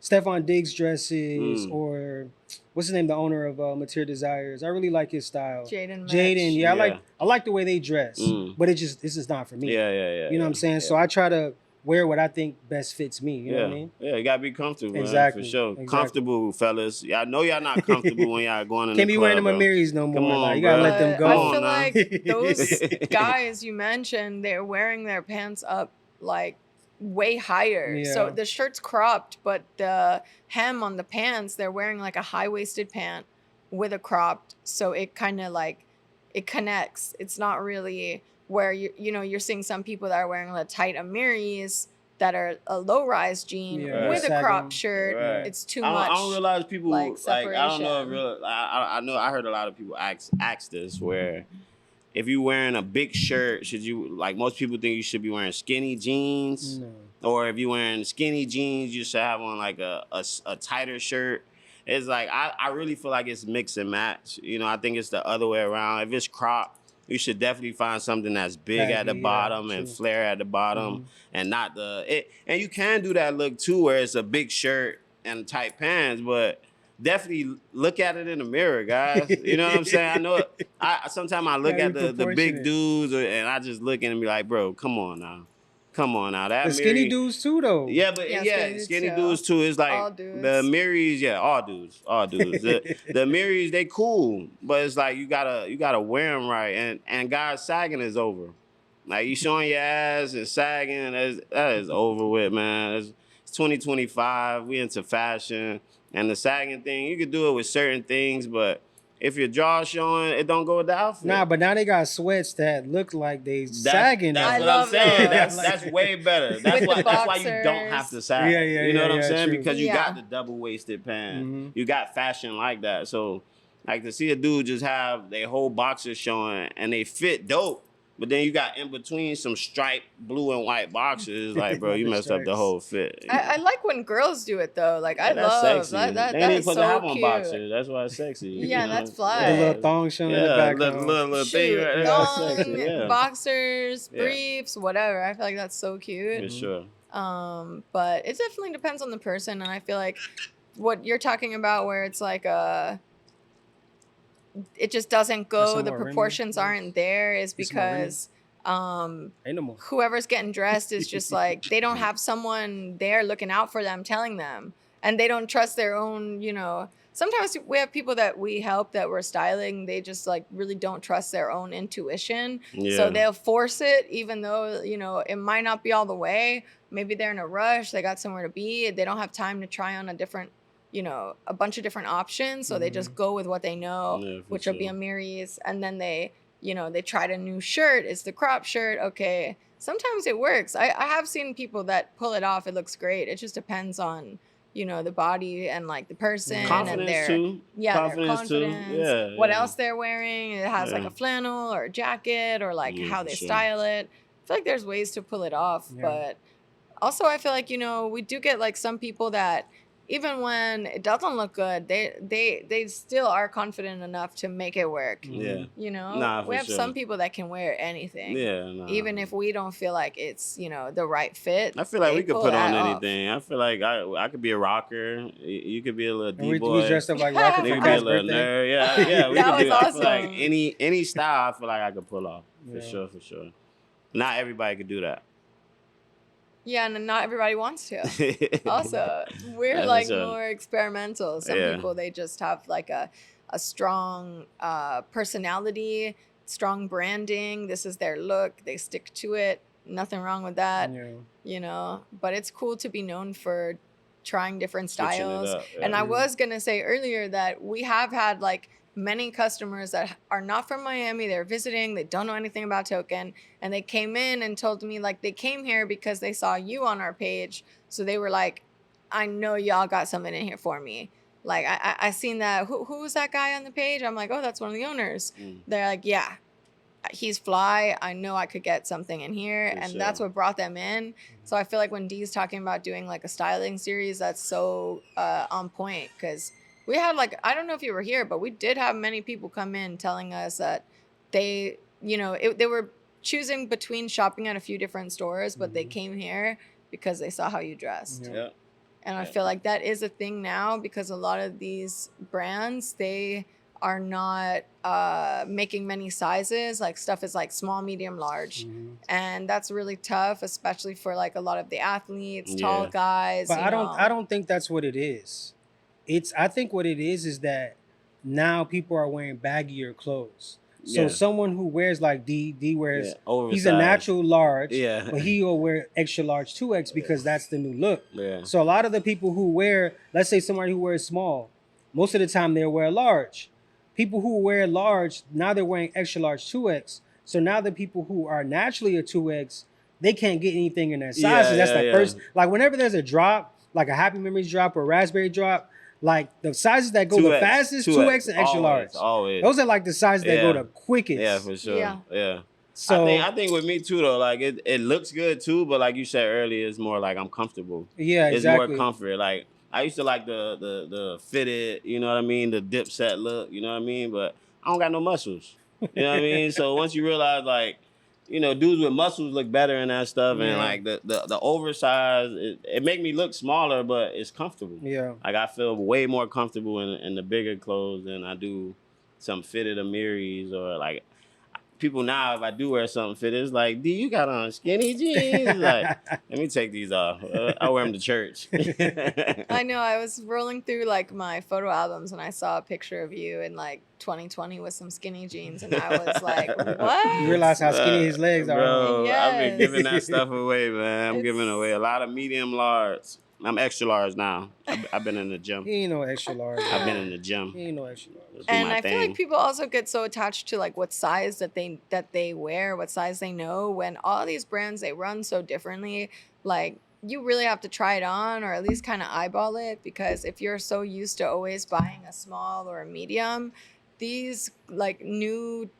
Stephon Diggs dresses Mm. or what's his name, the owner of Material Desires. I really like his style. Jaden. Jaden, yeah, Yeah. I like the way they dress, Mm. but this is not for me. Yeah. You know what I'm saying? So I try to wear what I think best fits me. You know what I mean? Yeah, you gotta be comfortable, man, Exactly, for sure. exactly. Comfortable, fellas. Yeah, I know y'all not comfortable when y'all going in Can't the be club, wearing them bro. Amiris no more. Come on, like, you gotta bro. let them But go. I Come feel on now. like those guys you mentioned, they're wearing their pants up like way higher. So Yeah. the shirt's cropped, but the hem on the pants, they're wearing like a high-waisted pant with a cropped. So it kind of like it connects. It's not really where you're seeing some people that are wearing the tight Amiris that are a low-rise jean Yeah, with a sagging. cropped shirt. Right. It's too I much. don't realize people like, I don't know if separation. real. I know I heard a lot of people ask this where if you wearing a big shirt, should you like most people think you should be wearing skinny jeans, No. or if you wearing skinny jeans, you should have on like a tighter shirt. It's like I really feel like it's mix and match. I think it's the other way around. If it's cropped, you should definitely find something that's big at the Baggy, yeah, bottom and true. flare at the bottom, Mhm. and not and you can do that look too, where it's a big shirt and tight pants, but definitely look at it in the mirror, guys. You know what I'm saying? I know. Sometimes I look Gotta at be the big proportionate. dudes, and I just look and be like, bro, come on now. That The skinny Miri- dudes too, though. Yeah, but Yeah, skinny too. dudes too. It's like All dudes. the Miris, all dudes. The Miris, they cool, but it's like you gotta wear them right, and guys sagging is over. Like you showing your ass and sagging, that is over with, man. It's 2025. We into fashion, and the sagging thing, you could do it with certain things, but if your jaw's showing, it don't go with the outfit. Nah, but now they got sweats that look like they sagging. That's I what I'm love saying. those. That's way better. That's With the why you don't boxers. have to sag. Yeah, you know what I'm saying? true. Because you Yeah. got the double waisted pants. Mhm. You got fashion like that. So like to see a dude just have their whole boxers showing and they fit dope. But then you got in between some striped blue and white boxers. Like, bro, you The messed up the stripes. whole fit. I like when girls do it though. Like I That's love sexy. that. They That ain't is supposed so to have on cute. boxers. That's why it's sexy. Yeah, you know? that's The fly. little thong showing in the Yeah, back. little thing Shoot, right there. That's thong, sexy. Yeah, boxers, Yeah. briefs, whatever. I feel like that's so cute. for sure. But it definitely depends on the person, and I feel like what you're talking about, where it's like it just doesn't go. some The more rim, proportions yeah. aren't there. Is Get some more rim. because Ain't no more. whoever's getting dressed is just like they don't have someone there looking out for them, telling them, and they don't trust their own. Sometimes we have people that we help that we're styling. They just like really don't trust their own intuition. Yeah. So they'll force it, even though, it might not be all the way. Maybe they're in a rush. They got somewhere to be. They don't have time to try on a bunch of different options. So they just go with what they know, Yeah, for which will be sure. Amiris. And then they tried a new shirt. It's the crop shirt. Okay. Sometimes it works. I have seen people that pull it off. It looks great. It just depends on, you know, the body and like the person and Confidence their too. yeah, Confidence their too. confidence, Yeah. what yeah. else they're wearing. It has like Yeah. a flannel or a jacket or like Yeah, how for they sure. style it. I feel like there's ways to pull it off, Yeah. but also I feel like, you know, we do get like some people that even when it doesn't look good, they still are confident enough to make it work. Yeah. You know, Nah, we for have sure. some people that can wear anything. Yeah. Nah. Even if we don't feel like it's, you know, the right fit. I feel like they we could pull put on that off. anything. I feel like I could be a rocker. You could be a little And D we boy. dressed up like Rocket Nigga for be a Cat's little birthday. nerd. Yeah, yeah. We That could was do. I feel like awesome. any style. I feel like I could pull off for Yeah. sure, for sure. Not everybody could do that. Yeah, and not everybody wants to. Also, we're Yeah, for like sure. more experimental. Some Yeah. people, they just have like a strong personality, strong branding. This is their look. They stick to it. Nothing wrong with that, Yeah. you know. But it's cool to be known for trying different Switching it styles. up, yeah. And I was gonna say earlier that we have had like many customers that are not from Miami. They're visiting. They don't know anything about Token, and they came in and told me like they came here because they saw you on our page. So they were like, "I know y'all got something in here for me." Like I seen that. Who was that guy on the page? I'm like, "Oh, that's one of the owners." Mm. They're like, "Yeah, he's fly. I know I could get something in here," For and sure. that's what brought them in. So I feel like when Dee's talking about doing like a styling series, that's so on point, because we had like, I don't know if you were here, but we did have many people come in telling us that they, you know, they were choosing between shopping at a few different stores, but they Mhm. came here because they saw how you dressed. Yeah. Yeah. And I Yeah. feel like that is a thing now, because a lot of these brands, they are not making many sizes. Like stuff is like small, medium, large. Mhm. And that's really tough, especially for like a lot of the athletes, tall Yeah. guys. But you I know. don't think that's what it is. I think what it is that now people are wearing baggier clothes. So Yeah. someone who wears like D wears, Yeah. Oversized. he's a natural large, Yeah. but he will wear extra large 2X because that's the new look. Yeah. So a lot of the people who wear, let's say somebody who wears small, most of the time they'll wear large. People who wear large, now they're wearing extra large 2X. So now the people who are naturally a 2X, they can't get anything in their sizes. Yeah, That's yeah, the yeah. first, like whenever there's a drop, like a Happy Memories drop or a Raspberry drop, like the sizes that go the 2X, fastest, 2X and extra large. Always. Those are like the sizes that go Yeah. the quickest. Yeah, for sure. Yeah. Yeah. So I think with me too though, like it looks good too, but like you said earlier, it's more like I'm comfortable. yeah, It's exactly. more comfort. Like I used to like the fitted, you know what I mean, the dip set look, you know what I mean, but I don't got no muscles. You know what I mean? So once you realize like, you know, dudes with muscles look better in that stuff, Yeah. and like the oversized, it make me look smaller, but it's comfortable. Yeah. Like I feel way more comfortable in the bigger clothes than I do some fitted Amiris or like people now. If I do wear something fitted, it's like, D, you got on skinny jeans. Like, let me take these off. I wear them to church. I know. I was rolling through like my photo albums and I saw a picture of you in like 2020 with some skinny jeans, and I was like, "What?" You realize how skinny his legs are. Bro, I've been Yes. giving that stuff away, man. I'm giving It's- away a lot of medium large. I'm extra large now. I've been in the gym. He ain't no extra large. I've been in the gym. He ain't no extra large. Do And my I feel thing. like people also get so attached to like what size that they wear, what size they know, when all these brands, they run so differently. Like you really have to try it on, or at least kind of eyeball it, because if you're so used to always buying a small or a medium, these like new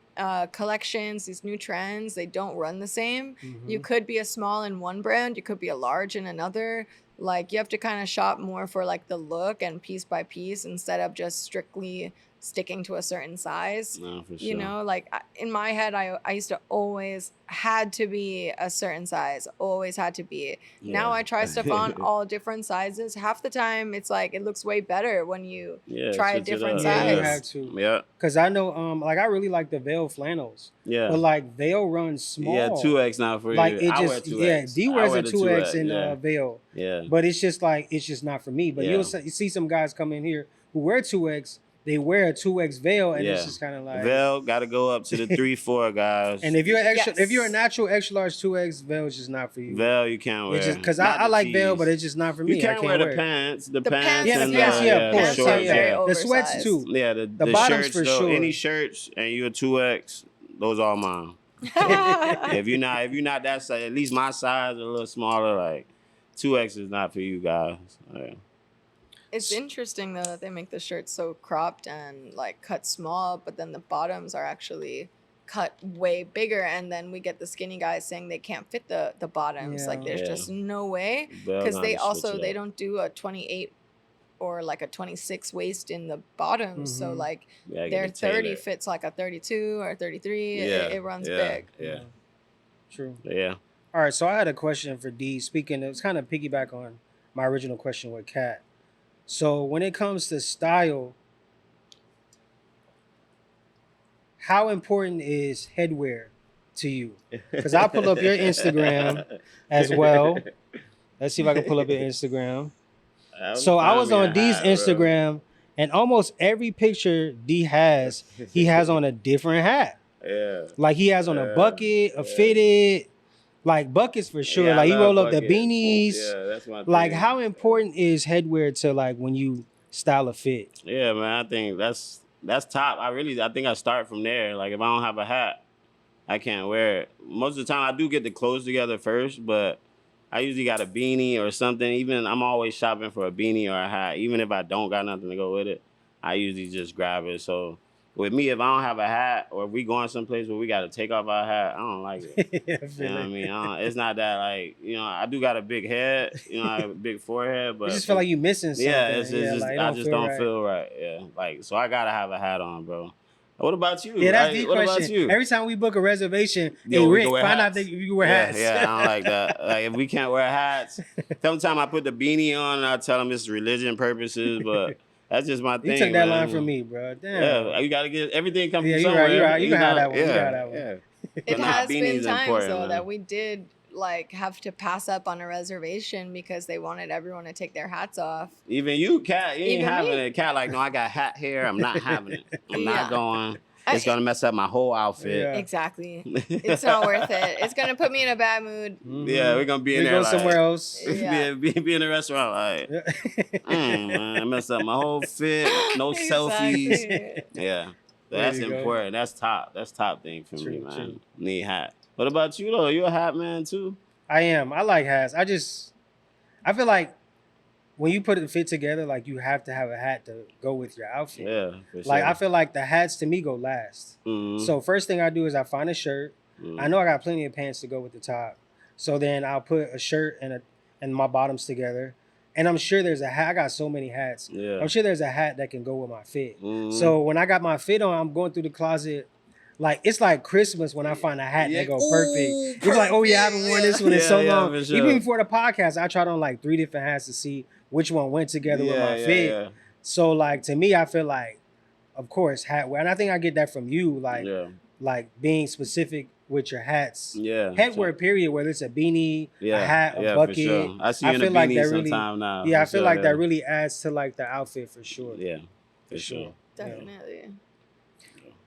collections, these new trends, they don't run the same. You Mhm. could be a small in one brand, you could be a large in another. Like you have to kind of shop more for like the look and piece by piece, instead of just strictly sticking to a certain size. No, for sure. You know, like in my head, I used to always had to be a certain size, always had to be. Now Yeah. I try stuff on all different sizes. Half the time, it's like it looks way better when you Yeah, try a switch it different up. Yeah, you size. have to. Yeah, Cause I know, like I really like the Veil flannels, yeah. but like Veil runs small. Yeah, 2X now for Like you. it I wear just, 2X. D I wears wear a the 2X in yeah. Veil, Yeah. but it's just like it's just not for me. But Yeah. you see some guys come in here who wear 2X, they wear a 2X Veil, and it's Yeah. just kind of like. Veil got to go up to the 3-4 guys. And if you're extra, if you're a Yes. natural extra large 2X, Veil is just not for you. Veil, you can't wear. It's just because Not I the like Veil, tees. but it's just not for me. You can't I wear can't the it. pants. The The pants. pants, Yeah, and yes, the, yeah, yeah, of the course. Pants are shorts, Yeah, very yeah. The sweats oversized. too. Yeah, the bottoms shirts for though. sure. Any shirts and you're a 2X, those all mine. If you're not that size, at least my size a little smaller, like 2X is not for you guys. Yeah. It's interesting though that they make the shirts so cropped and like cut small, but then the bottoms are actually cut way bigger, and then we get the skinny guys saying they can't fit the bottoms. Like Yeah. there's Yeah. just no way, Bell because know how they to switch also it they up. don't do a 28 or like a 26 waist in the bottoms. So Mhm. like Yeah, I their get it 30 tailored. fits like a 32 or 33. Yeah, It runs yeah, big. Yeah, True. yeah. All right, so I had a question for D. Speaking, it's kind of piggyback on my original question with Kat. So when it comes to style, how important is headwear to you? Because I'll pull up your Instagram as well. Let's see if I can pull up your Instagram. So I was on D's Instagram, and almost every picture D has, he has on a different hat. Yeah. Like he has on a bucket, a fitted, like buckets for sure. Yeah, I Like he love roll up the buckets. beanies. Yeah, that's my Like thing. how important is headwear to like when you style a fit? Yeah, man. I think that's top. I think I start from there. Like if I don't have a hat, I can't wear it. Most of the time I do get the clothes together first, but I usually got a beanie or something. Even I'm always shopping for a beanie or a hat. Even if I don't got nothing to go with it, I usually just grab it. So with me, if I don't have a hat or if we going someplace where we got to take off our hat, I don't like it. Yeah, I You feel know what I it. mean? It's not that like, I do got a big head, I have a big forehead, but You just feel like you missing something. yeah, it's just like, it I just don't right. feel right. Yeah, like so I gotta have a hat on, bro. What about you? Yeah, that's Like, the what question. about you? Every time we book a reservation, Yo, hey we Rick, can wear find out hats. if you wear Yeah, hats. yeah, I don't like that. Like if we can't wear hats, sometimes I put the beanie on and I tell them it's religion purposes, but that's just my thing. You took that man. line from me, bro. Damn. Yeah, you gotta get everything comes Yeah, from you're somewhere. right, you're right. You can have know? that one, you can Yeah, have that one. yeah. It But nah, has been beanies times important, though man. that we did like have to pass up on a reservation because they wanted everyone to take their hats off. Even you, Cat, you ain't Even having me. it. Cat, like, no, I got hat hair. I'm not having it. I'm Yeah. not going. I- It's gonna mess up my whole outfit. Yeah. Exactly. It's not worth it. It's gonna put me in a bad mood. Mhm. Yeah, we're gonna be in We there go somewhere like, else. Yeah. be in the restaurant like, man, I messed up my whole fit. No selfies. Exactly. Yeah, so There that's you go. important. That's top. That's top thing for me, True, man. true. Need hat. What about you though? You a hat man too? I am. I like hats. I feel like when you put a fit together, like you have to have a hat to go with your outfit. Yeah, for Like sure. I feel like the hats to me go last. Mhm, So first thing I do is I find a shirt. mhm. I know I got plenty of pants to go with the top. So then I'll put a shirt and my bottoms together. And I'm sure there's a hat. I got so many hats. Yeah. I'm sure there's a hat that can go with my fit. Mhm. So when I got my fit on, I'm going through the closet. Like it's like Christmas when I find a hat Yeah. that go Ooh, perfect. You're like, oh yeah, I haven't worn this one in Yeah, so yeah, long. for sure. Even before the podcast, I tried on like 3 different hats to see which one went together with my fit. Yeah. So like to me, I feel like, of course, hat wear, and I think I get that from you, Yeah. like being specific with your hats. Yeah. Headwear, period, whether it's a beanie, Yeah. a hat, a yeah, bucket. For sure. I see you I in a feel like beanie that really- sometime now. Yeah, I for feel sure, like yeah. that really adds to like the outfit for sure. Yeah, for For sure. sure. Definitely.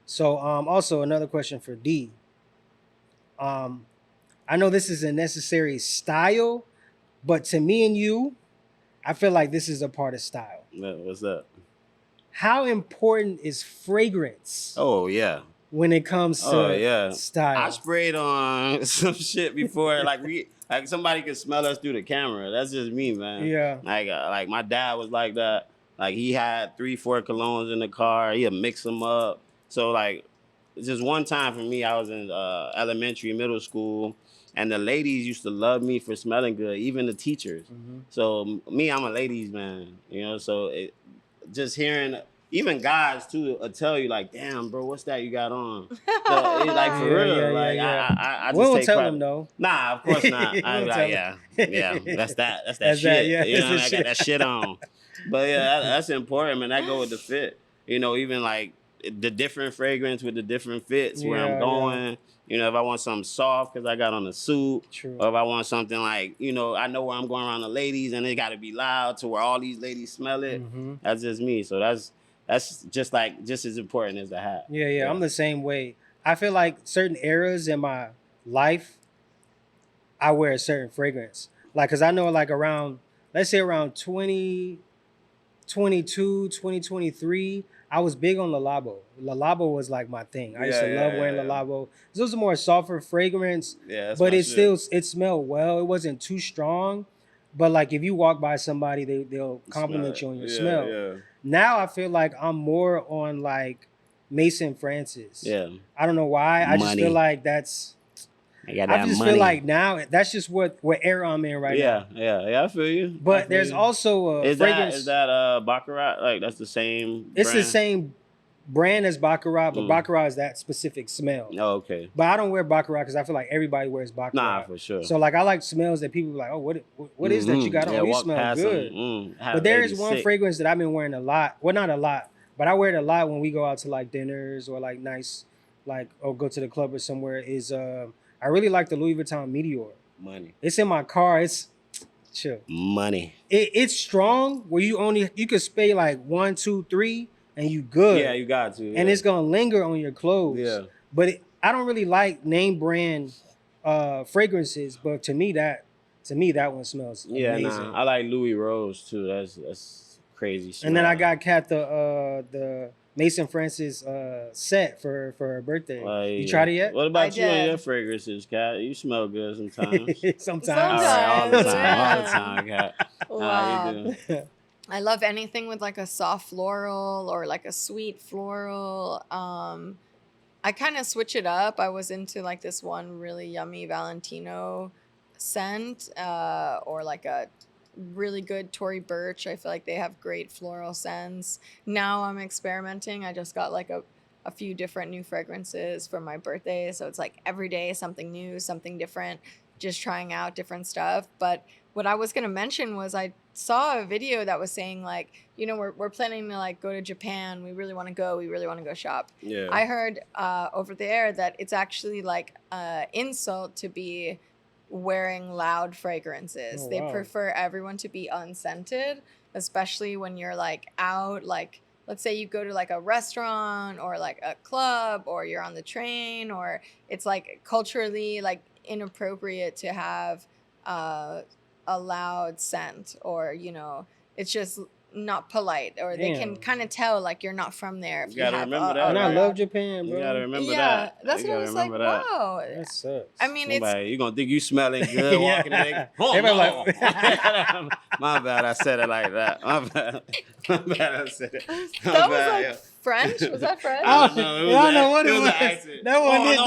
So also another question for D. I know this is a necessary style, but to me and you, I feel like this is a part of style. What's up? How important is fragrance Oh yeah. when it comes to Oh yeah. style? I sprayed on some shit before, like somebody could smell us through the camera. That's just me, man. Yeah. Like my dad was like that. Like he had 3-4 colognes in the car. He'd mix them up. So like, just one time for me, I was in elementary, middle school, and the ladies used to love me for smelling good, even the teachers. Mhm. So me, I'm a ladies man, So just hearing, even guys too, will tell you like, "Damn, bro, what's that you got on?" So it's like for Yeah, real, yeah, like yeah. I just We won't take tell pride- them though. Nah, of course not. We I won't be tell like, yeah, that's that That's that, shit. yeah, You know, that's I the got that shit on. But yeah, that's important, man. That go with the fit. Even like the different fragrance with the different fits where Yeah, I'm going. If I want something soft because I got on a suit, True. or if I want something like, I know where I'm going around the ladies and it got to be loud to where all these ladies smell it. Mhm. That's just me. So that's just as important as the hat. Yeah, I'm the same way. I feel like certain eras in my life, I wear a certain fragrance. Like, cause I know like around, let's say around 2022, 2023, I was big on Le Labo. Le Labo was like my thing. I used to Yeah, love yeah, wearing yeah. Le Labo. This was a more softer fragrance, Yeah, that's but my it shit. smelled well. It wasn't too strong. But like if you walk by somebody, they'll Smell compliment it. you on your Yeah, smell. yeah, Now I feel like I'm more on like Mason Francis. yeah. I don't know why. I just feel Money. like that's. I got I that just money. feel like now that's just what era I'm in right now. Yeah. I feel you. I But feel there's you. also a Is fragrance. that Baccarat? Like that's the same It's the brand? same brand as Baccarat, but Mm. Baccarat is that specific smell. Oh, okay. But I don't wear Baccarat because I feel like everybody wears Baccarat. Nah, for sure. So like I like smells that people be like, oh, what is that you got on? Yeah, Oh, you walk smell past good. them. Have But there is ladies one sick. fragrance that I've been wearing a lot. Well, not a lot, but I wear it a lot when we go out to like dinners or like nice, like or go to the club or somewhere. Is I really like the Louis Vuitton Meteor. Money. It's in my car. It's chill. Money. It's strong where you could spray like 1, 2, 3 and you good. Yeah, you got to. And yeah. it's gonna linger on your clothes. Yeah. But I don't really like name brand fragrances, but to me that one smells Yeah, amazing. nah. I like Louis Rose too. That's crazy. And then I smell. got Kat the Mason Francis set for her birthday. You tried it yet? What about you and did. your fragrances, Kat? You smell good sometimes. Sometimes. All right, all the Sometimes, time, all the yeah. time, Kat. Wow. Nah, you do. I love anything with like a soft floral or like a sweet floral. I kind of switch it up. I was into like this one really yummy Valentino scent, or like a really good Tory Burch. I feel like they have great floral scents. Now I'm experimenting. I just got like a few different new fragrances for my birthday. So it's like every day something new, something different, just trying out different stuff. But what I was going to mention was I saw a video that was saying like, you know, we're planning to like go to Japan. We really want to go. We really want to go shop. Yeah. I heard over there that it's actually like insult to be wearing loud fragrances. Oh, They wow. prefer everyone to be unscented, especially when you're like out, like let's say you go to like a restaurant or like a club or you're on the train, or it's like culturally like inappropriate to have a loud scent, or you know, it's just not polite, or they can Damn. kind of tell like you're not from there if You you, gotta have remember that, And I right? love Japan, You bro. gotta remember yeah, that. that's you what I gotta was like. remember that. Wow. That sucks. I mean, it's Somebody, you gonna think you smelling good Yeah. walking in. Oh, Everybody no. My bad, I said it like that. My bad. My bad, I said it. My that was bad, like yeah. French. Was that French? I No, it I was don't an- know what it was. was. An accent. That one is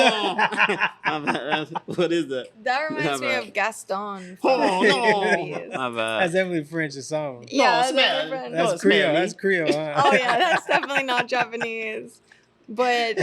My bad. What is that? That reminds me My of bad. Gaston. Oh from no! movies. My That's bad. definitely French or something. Yeah, No, that's smell- very French. No, That's it's Creole. smelly. That's Creole. Huh? Oh yeah, that's definitely not Japanese. But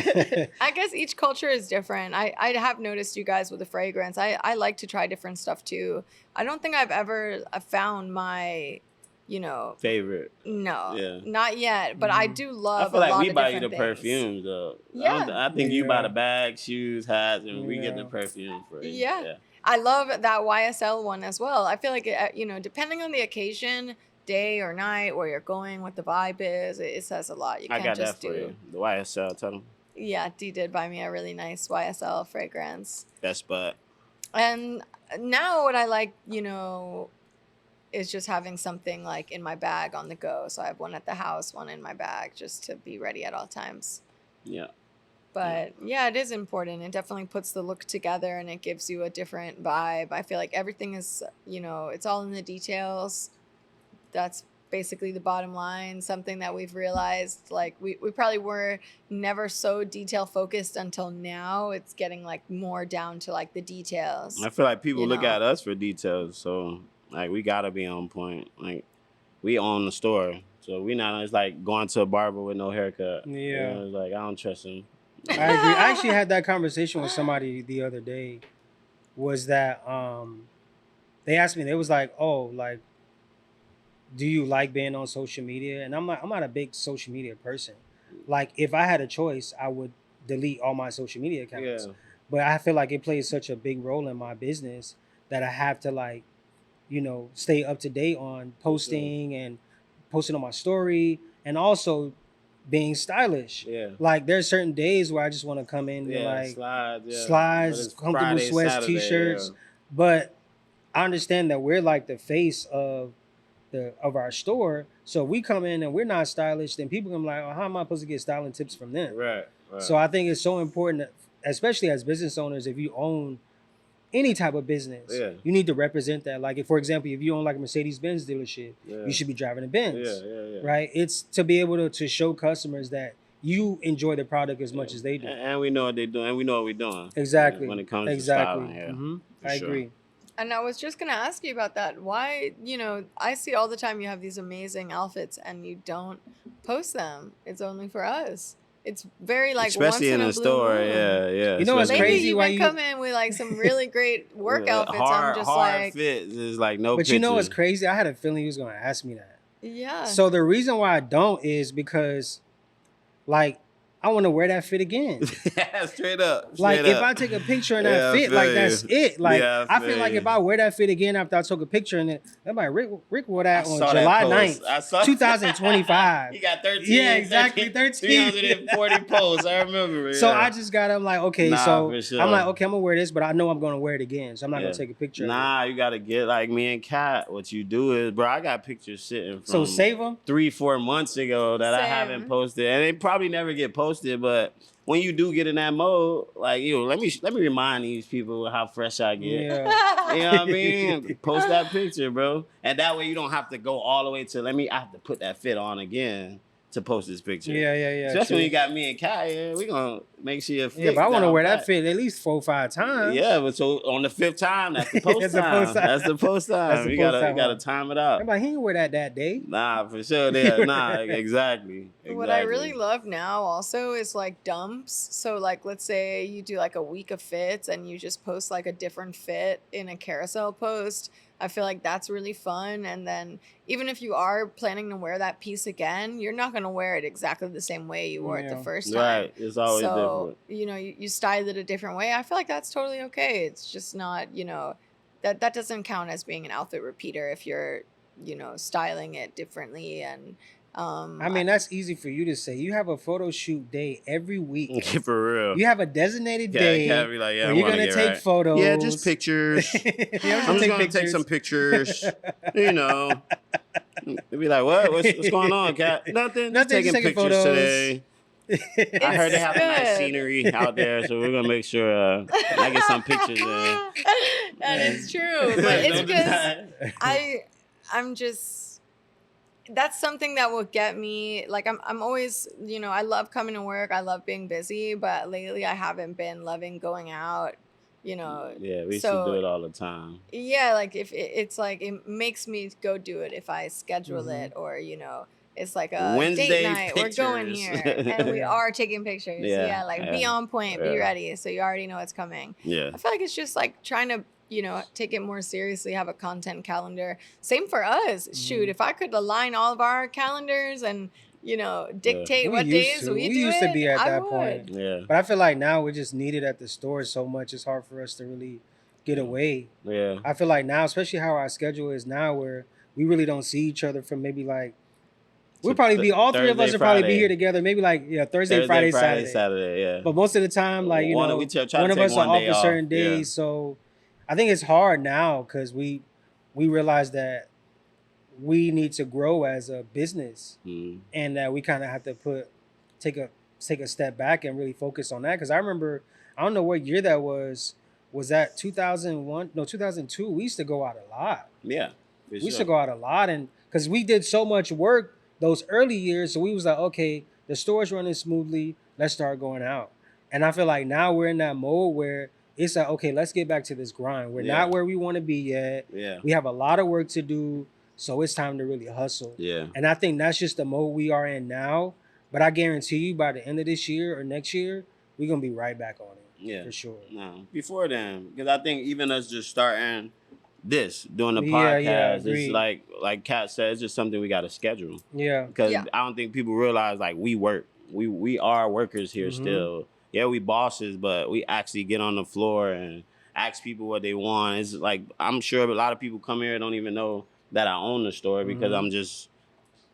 I guess each culture is different. I have noticed you guys with the fragrance. I like to try different stuff too. I don't think I've ever found my, you know, Favorite. no, Yeah. not yet. But I do I love. feel a like lot we of buy you the different things. perfumes though. Yeah. I think you buy Yeah. the bags, shoes, hats, and we get the Yeah. perfume for you. Yeah. I love that YSL one as well. I feel like you know, depending on the occasion, day or night, where you're going, what the vibe is, it says a lot. You I can't got that just for do. you. The YSL, tell them. Yeah, D did buy me a really nice YSL fragrance. Best spot. And now what I like, you know, is just having something like in my bag on the go. So I have one at the house, one in my bag, just to be ready at all times. Yeah. But yeah, it is important. It definitely puts the look together and it gives you a different vibe. I feel like everything is, you know, it's all in the details. That's basically the bottom line. Something that we've realized, like we probably were never so detail focused until now. It's getting like more down to like the details. I feel like people You look know. at us for details, so like we gotta be on point. Like we own the store, so we not. It's like going to a barber with no haircut. You Yeah. know, it's like I don't trust him. I agree. I actually had that conversation with somebody the other day. Was that they asked me, they was like, oh, like, do you like being on social media? And I'm like, I'm not a big social media person. Like, if I had a choice, I would delete all my social media accounts. Yeah. But I feel like it plays such a big role in my business that I have to, like, you know, stay up to date on posting and posting on my story, and also being stylish. Yeah. Like, there's certain days where I just want to come in and Yeah. like Slides. Yeah. slides, But it's comfortable Friday, sweats, Saturday, t-shirts. yeah. But I understand that we're like the face of our store. So if we come in and we're not stylish, then people can be like, oh, how am I supposed to get styling tips from them? Right. Right. So I think it's so important, especially as business owners, if you own any type of business. Yeah. You need to represent that. Like, if, for example, if you own like a Mercedes-Benz dealership, Yeah. you should be driving a Benz, Yeah. right? It's to be able to show customers that you enjoy the product as much as they do. And we know what they're doing, and we know what we're doing. Exactly. When it comes exactly. to styling, yeah. Mhm. for I sure. agree. And I was just gonna ask you about that. Why, I see all the time you have these amazing outfits and you don't post them. It's only for us. It's very like Especially once in a the blue store, moon. yeah. You know what's especially- Lately, crazy you've why been you- coming with like some really great work outfits. I'm just hard like, fits is like no. But you know what's picture. crazy? I had a feeling he was going to ask me that. yeah. So the reason why I don't is because, like, I want to wear that fit again. Straight up. Like, straight if up. I take a picture in Yeah, that I fit, feel like, you. that's it. Like, Yeah, I I feel feel like you. if I wear that fit again after I took a picture in it, I'm like, Rick wore that I on saw that July post. 9th, I saw 2025. He got 13. Yeah, exactly, 13. 340 posts. I remember it. So yeah. I just got, I'm like, okay, Nah, so for sure. I'm like, okay, I'm going to wear this, but I know I'm going to wear it again. So I'm not Yeah. going to take a picture of it. Nah, you gotta get like me and Kat. What you do is, bro, I got pictures sitting from So save them. 3-4 months ago that I Same. haven't posted, and they probably never get posted. But when you do get in that mode, like let me remind these people how fresh I get. Yeah. You know what I mean? Post that picture, bro, and that way you don't have to go all the way to. I have to put that fit on again to post this picture. Yeah. Especially true. when you got me and Kat here, we gonna make sure your fit. Yeah, but I want to down wear pat. that fit at least 4 or 5 times. Yeah, but so on the 5th time, that's the post That's the time. post time. That's the post time. That's the You post gotta time, gotta huh? time it out. I'm like, he can wear that day. Nah, for sure. Yeah, nah, exactly. What I really love now also is like dumps. So like let's say you do like a week of fits and you just post like a different fit in a carousel post. I feel like that's really fun. And then even if you are planning to wear that piece again, you're not gonna wear it exactly the same way you wore it the Yeah. first time. Right, it's always So, different. you style it a different way. I feel like that's totally okay. It's just not, that doesn't count as being an outfit repeater if you're, styling it differently. And I mean, that's easy for you to say. You have a photo shoot day every week. For real. You have a designated Yeah, day Kat be like, yeah, where I you're wanna gonna get take right. photos. Yeah, just pictures. Yeah, I'm just gonna take some pictures. You know. They be like, what's going on, Kat? Nothing. Just Nothing, just taking taking pictures photos. today. I heard they have nice good. scenery out there, so we're gonna make sure I get some pictures in. That is true. But it's Don't because deny. I'm just, that's something that will get me, like I'm always, I love coming to work, I love being busy, but lately I haven't been loving going out, Yeah, we used So- to do it all the time. yeah, like if it's like it makes me go do it if I schedule Mhm. it, or it's like a Wednesday date night, we're going pictures. here and we are taking pictures. Yeah, Like be yeah, on point, be yeah. ready, so you already know what's coming. Yeah. I feel like it's just like trying to, take it more seriously, have a content calendar. Same for us. Shoot, if I could align all of our calendars and, dictate We what used days to. we We do used to it, be at I that would. point. Yeah. But I feel like now we're just needed at the store so much. It's hard for us to really get away. Yeah. I feel like now, especially how our schedule is now, where we really don't see each other from maybe like we'll So probably be all three of us Thursday, will probably be Friday. here together. Maybe like Thursday, Friday, Saturday. Saturday, yeah. But most of the time, like We try to one of take us are one off day a off, certain yeah. days. So I think it's hard now because we realize that we need to grow as a business, Mm. and that we kind of have to take a step back and really focus on that. Because I remember, I don't know what year that was. Was that 2001? No, 2002. We used to go out a lot. Yeah. We used to go out a lot, and because we did so much work those early years, so we was like, okay, the store's running smoothly. Let's start going out. And I feel like now we're in that mode where it's like, okay, let's get back to this grind. We're Yeah. not where we want to be yet. Yeah. We have a lot of work to do, so it's time to really hustle. Yeah. And I think that's just the mode we are in now. But I guarantee you, by the end of this year or next year, we're gonna be right back on it. Yeah. For sure. No, before then, because I think even us just starting doing the Yeah, podcast, yeah, agreed. it's like Kat said, it's just something we got to schedule. Yeah. Because Yeah. I don't think people realize like we work. We are workers here Mhm. still. Yeah, we bosses, but we actually get on the floor and ask people what they want. It's like I'm sure a lot of people come here don't even know that I own the store because Mhm. I'm just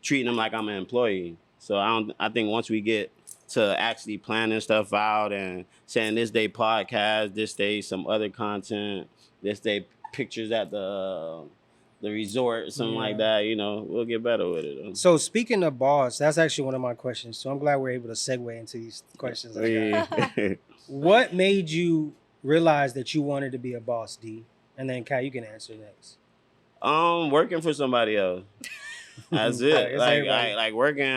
treating them like I'm an employee. So I think once we get to actually planning stuff out and saying this day podcast, this day some other content, this day pictures at the resort, something like Yeah. that, we'll get better with it. So speaking of boss, that's actually one of my questions. So I'm glad we're able to segue into these questions. I got. Yeah. What made you realize that you wanted to be a boss, D? And then Kat, you can answer next. Working for somebody else. That's it. It's Like everybody. like working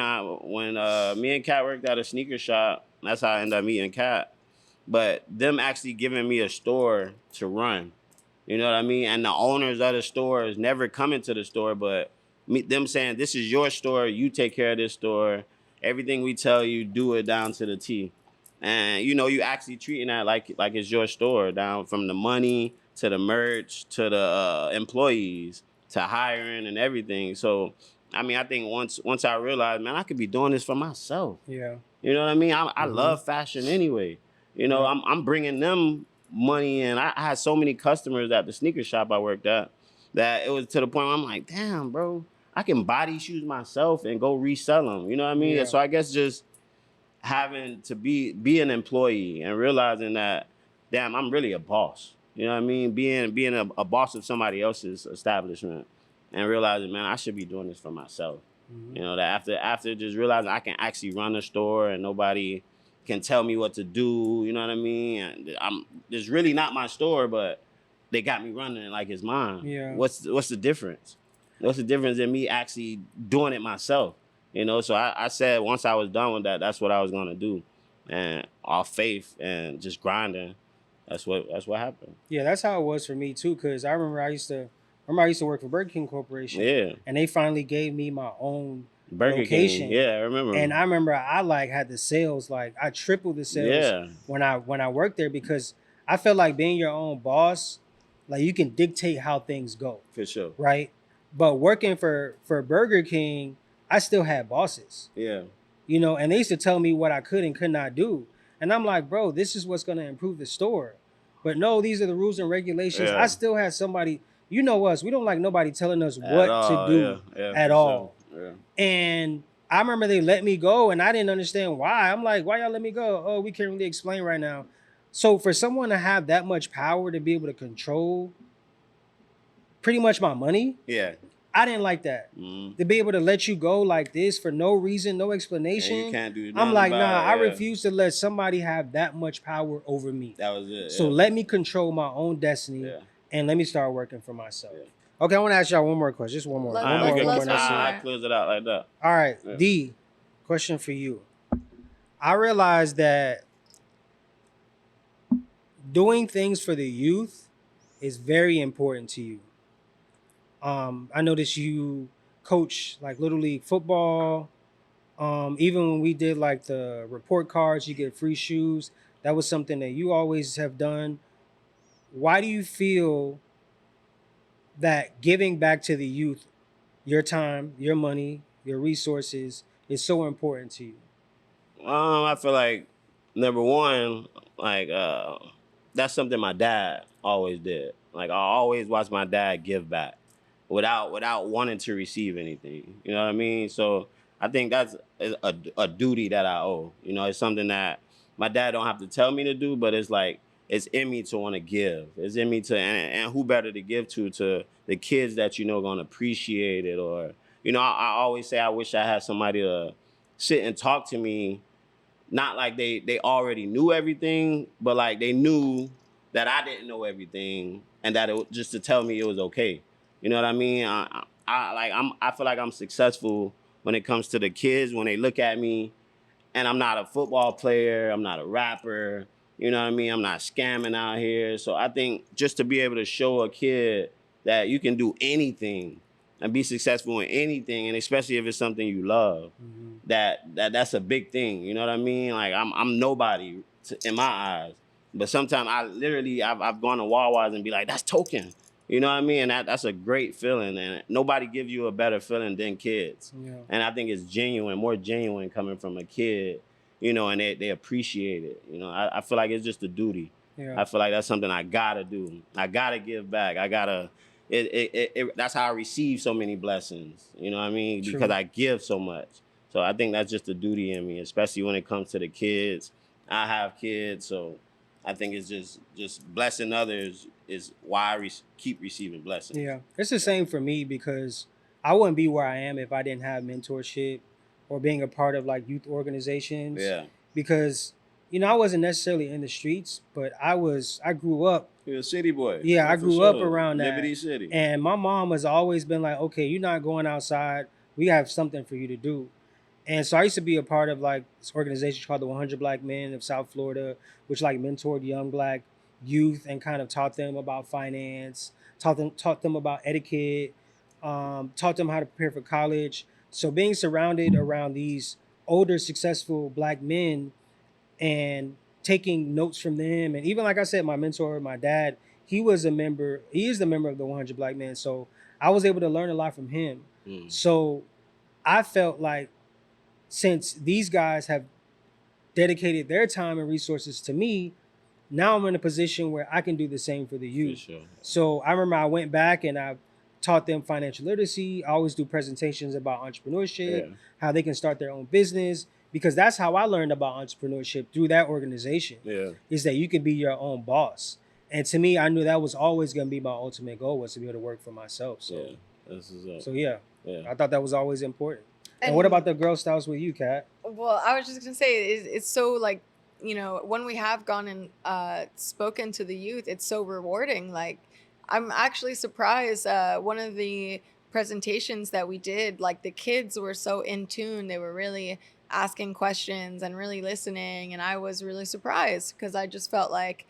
when me and Kat worked at a sneaker shop. That's how I ended up meeting Kat. But them actually giving me a store to run. You know what I mean? And the owners of the stores never coming to the store, but them saying, this is your store, you take care of this store. Everything we tell you, do it down to the T. And you know, you actually treating that like it's your store, down from the money to the merch to the employees to hiring and everything. So, I mean, I think once I realized, man, I could be doing this for myself. Yeah. You know what I mean? I Mhm. love fashion anyway. You know, Yeah. I'm bringing them money in. I had so many customers at the sneaker shop I worked at that it was to the point where I'm like, damn, bro, I can buy these shoes myself and go resell them. You know what I mean? Yeah. So I guess just having to be an employee and realizing that, damn, I'm really a boss. You know what I mean? Being a boss of somebody else's establishment and realizing, man, I should be doing this for myself. Mhm. You know, that after just realizing I can actually run a store and nobody can tell me what to do, you know what I mean? And it's really not my store, but they got me running it like it's mine. Yeah. What's the difference? What's the difference in me actually doing it myself? You know, so I said once I was done with that, that's what I was gonna do. And off faith and just grinding, that's what happened. Yeah, that's how it was for me too. Cause I remember I used to work for Burger King Corporation. Yeah. And they finally gave me my own Burger location. King. Yeah, I remember. And I remember I like had the sales, like I tripled the sales Yeah. when I worked there because I felt like being your own boss, like you can dictate how things go, For sure. right? But working for Burger King, I still had bosses, Yeah. you know, and they used to tell me what I could and could not do. And I'm like, bro, this is what's gonna improve the store. But no, these are the rules and regulations. Yeah. I still had somebody, you know us, we don't like nobody telling us At what all, to do yeah, at for all. sure. Yeah. And I remember they let me go and I didn't understand why. I'm like, why y'all let me go? Oh, we can't really explain right now. So for someone to have that much power to be able to control pretty much my money, Yeah. I didn't like that. Mm. To be able to let you go like this for no reason, no And explanation. you can't do I'm nothing like, about nah, it, I yeah. refuse to let somebody have that much power over me. That was it. So yeah. let me control my own destiny Yeah. and let me start working for myself. Yeah. Okay, I want to ask y'all one more question. Just one more. Let- One All more, right, let's- one more. let's That's one it. more. I close it out like that. All right, Yeah. D, question for you. I realized that doing things for the youth is very important to you. I noticed you coach like Little League football. Even when we did like the report cards, you get free shoes. That was something that you always have done. Why do you feel that giving back to the youth, your time, your money, your resources, is so important to you? I feel like number one, like that's something my dad always did. Like I always watched my dad give back without wanting to receive anything. You know what I mean? So I think that's a duty that I owe. You know, it's something that my dad don't have to tell me to do, but it's like it's in me to want to give. It's in me to, and who better to give to the kids that you know gonna appreciate it, or you know, I always say I wish I had somebody to sit and talk to me, not like they already knew everything, but like they knew that I didn't know everything, and that just to tell me it was okay. You know what I mean? I feel like I'm successful when it comes to the kids when they look at me, and I'm not a football player, I'm not a rapper. You know what I mean? I'm not scamming out here. So I think just to be able to show a kid that you can do anything and be successful in anything, and especially if it's something you love, that's a big thing. You know what I mean? Like I'm nobody in my eyes, but sometimes I've gone to Wawa's and be like, that's token. You know what I mean? And that's a great feeling, and nobody gives you a better feeling than kids. Yeah. And I think it's genuine, more genuine coming from a kid, you know, and they appreciate it. You know, I feel like it's just a duty. Yeah. I feel like that's something I gotta do. I gotta give back. I gotta. That's how I receive so many blessings. You know what I mean? True. Because I give so much. So I think that's just a duty in me, especially when it comes to the kids. I have kids, so I think it's just blessing others is why I keep receiving blessings. Yeah, it's the same for me because I wouldn't be where I am if I didn't have mentorship or being a part of like youth organizations. Yeah. Because I wasn't necessarily in the streets, but I grew up. You're a city boy. Yeah, I for grew up sure. around that. Liberty City. And my mom has always been like, okay, you're not going outside. We have something for you to do. And so I used to be a part of like this organization called the 100 Black Men of South Florida, which like mentored young Black youth and kind of taught them about finance, taught them about etiquette, taught them how to prepare for college. So being surrounded around these older, successful Black men and taking notes from them, and even like I said, my mentor, my dad, he is the member of the 100 Black Men. So I was able to learn a lot from him. So I felt like since these guys have dedicated their time and resources to me, now I'm in a position where I can do the same for the youth. For sure. So I remember I went back and I taught them financial literacy. I always do presentations about entrepreneurship, how they can start their own business, because that's how I learned about entrepreneurship, through that organization. Is that you could be your own boss. And to me, I knew that was always going to be my ultimate goal, was to be able to work for myself. So, I thought that was always important. And what about the Girl Scouts with you, Kat? Well, I was just gonna say it's so like, when we have gone and spoken to the youth, it's so rewarding. Like, I'm actually surprised. One of the presentations that we did, like the kids were so in tune. They were really asking questions and really listening, and I was really surprised because I just felt like,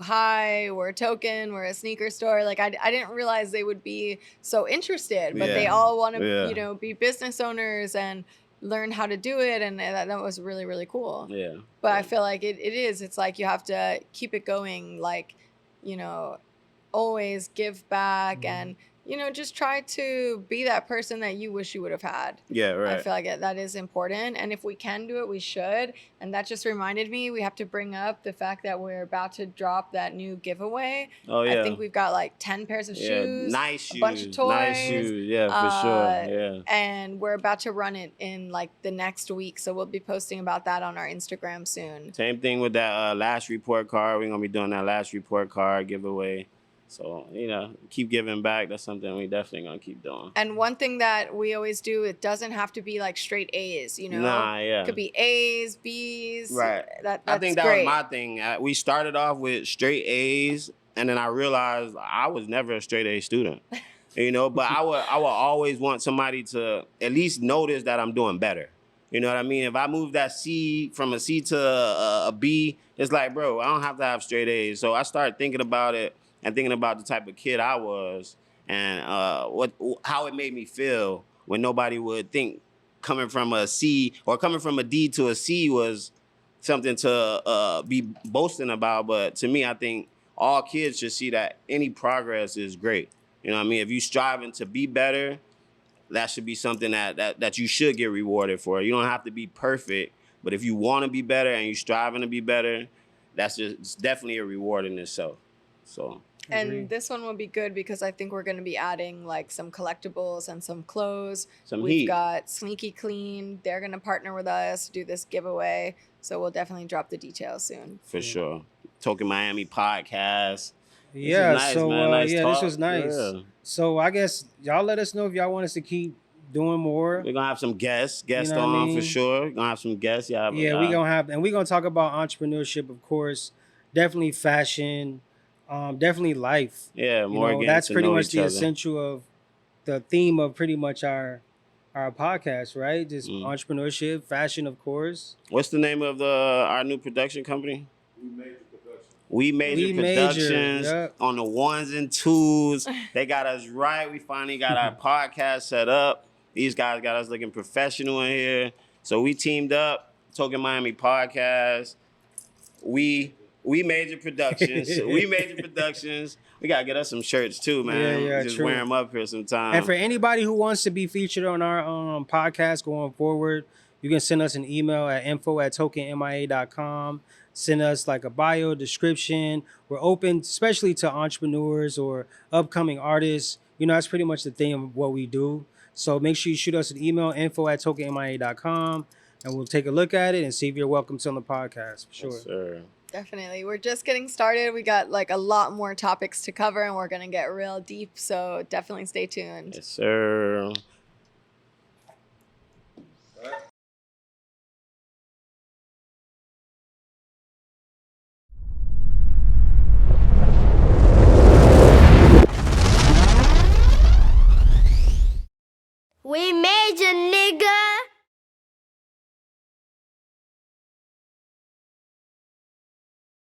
hi, we're a token, we're a sneaker store. Like I didn't realize they would be so interested, but they all want to, be business owners and learn how to do it. And that was really, really cool. Yeah. But I feel like it's like you have to keep it going. Like, always give back and, just try to be that person that you wish you would have had. Yeah, right. I feel like that is important. And if we can do it, we should. And that just reminded me, we have to bring up the fact that we're about to drop that new giveaway. Oh, yeah. I think we've got like 10 pairs of shoes. Nice shoes. A bunch of toys. Nice shoes. Yeah, for sure. Yeah. And we're about to run it in like the next week. So we'll be posting about that on our Instagram soon. Same thing with that last report card. We're going to be doing that last report card giveaway. So, keep giving back. That's something we definitely going to keep doing. And one thing that we always do, it doesn't have to be like straight A's, Nah, yeah. It could be A's, B's. Right. That's I think that great. was my thing. We started off with straight A's, and then I realized I was never a straight A student. But I would always want somebody to at least notice that I'm doing better. You know what I mean? If I move that C from a C to a B, it's like, bro, I don't have to have straight A's. So I started thinking about it. And thinking about the type of kid I was, and how it made me feel when nobody would think coming from a C or coming from a D to a C was something to be boasting about. But to me, I think all kids should see that any progress is great. You know what I mean? If you're striving to be better, that should be something that you should get rewarded for. You don't have to be perfect, but if you want to be better and you're striving to be better, it's definitely a reward in itself. So. And this one will be good because I think we're going to be adding like some collectibles and some clothes. We've got Sneaky Clean. They're going to partner with us to do this giveaway. So we'll definitely drop the details soon. For sure. Token Miami podcast. Yeah, nice, so nice this was nice. Yeah. So I guess y'all let us know if y'all want us to keep doing more. We're gonna have some guests on for sure. We're gonna have some guests. We're gonna talk about entrepreneurship, of course. Definitely fashion. Definitely life. Yeah, more. That's pretty much the essential of the theme of pretty much our podcast, right? Just entrepreneurship, fashion, of course. What's the name of our new production company? We Major Productions. Yep. On the ones and twos. They got us right. We finally got our podcast set up. These guys got us looking professional in here. So we teamed up. Token Miami podcast. We Major Productions. We Major Productions. We got to get us some shirts too, man. Yeah, just true. wear them up here sometime. And for anybody who wants to be featured on our podcast going forward, you can send us an email at info@tokenmia.com. Send us like a bio, description. We're open, especially to entrepreneurs or upcoming artists. That's pretty much the theme of what we do. So make sure you shoot us an email, info@tokenmia.com, and we'll take a look at it and see if you're welcome to on the podcast. For sure. Yes, sir. Definitely. We're just getting started. We got like a lot more topics to cover and we're going to get real deep. So definitely stay tuned. Yes, sir.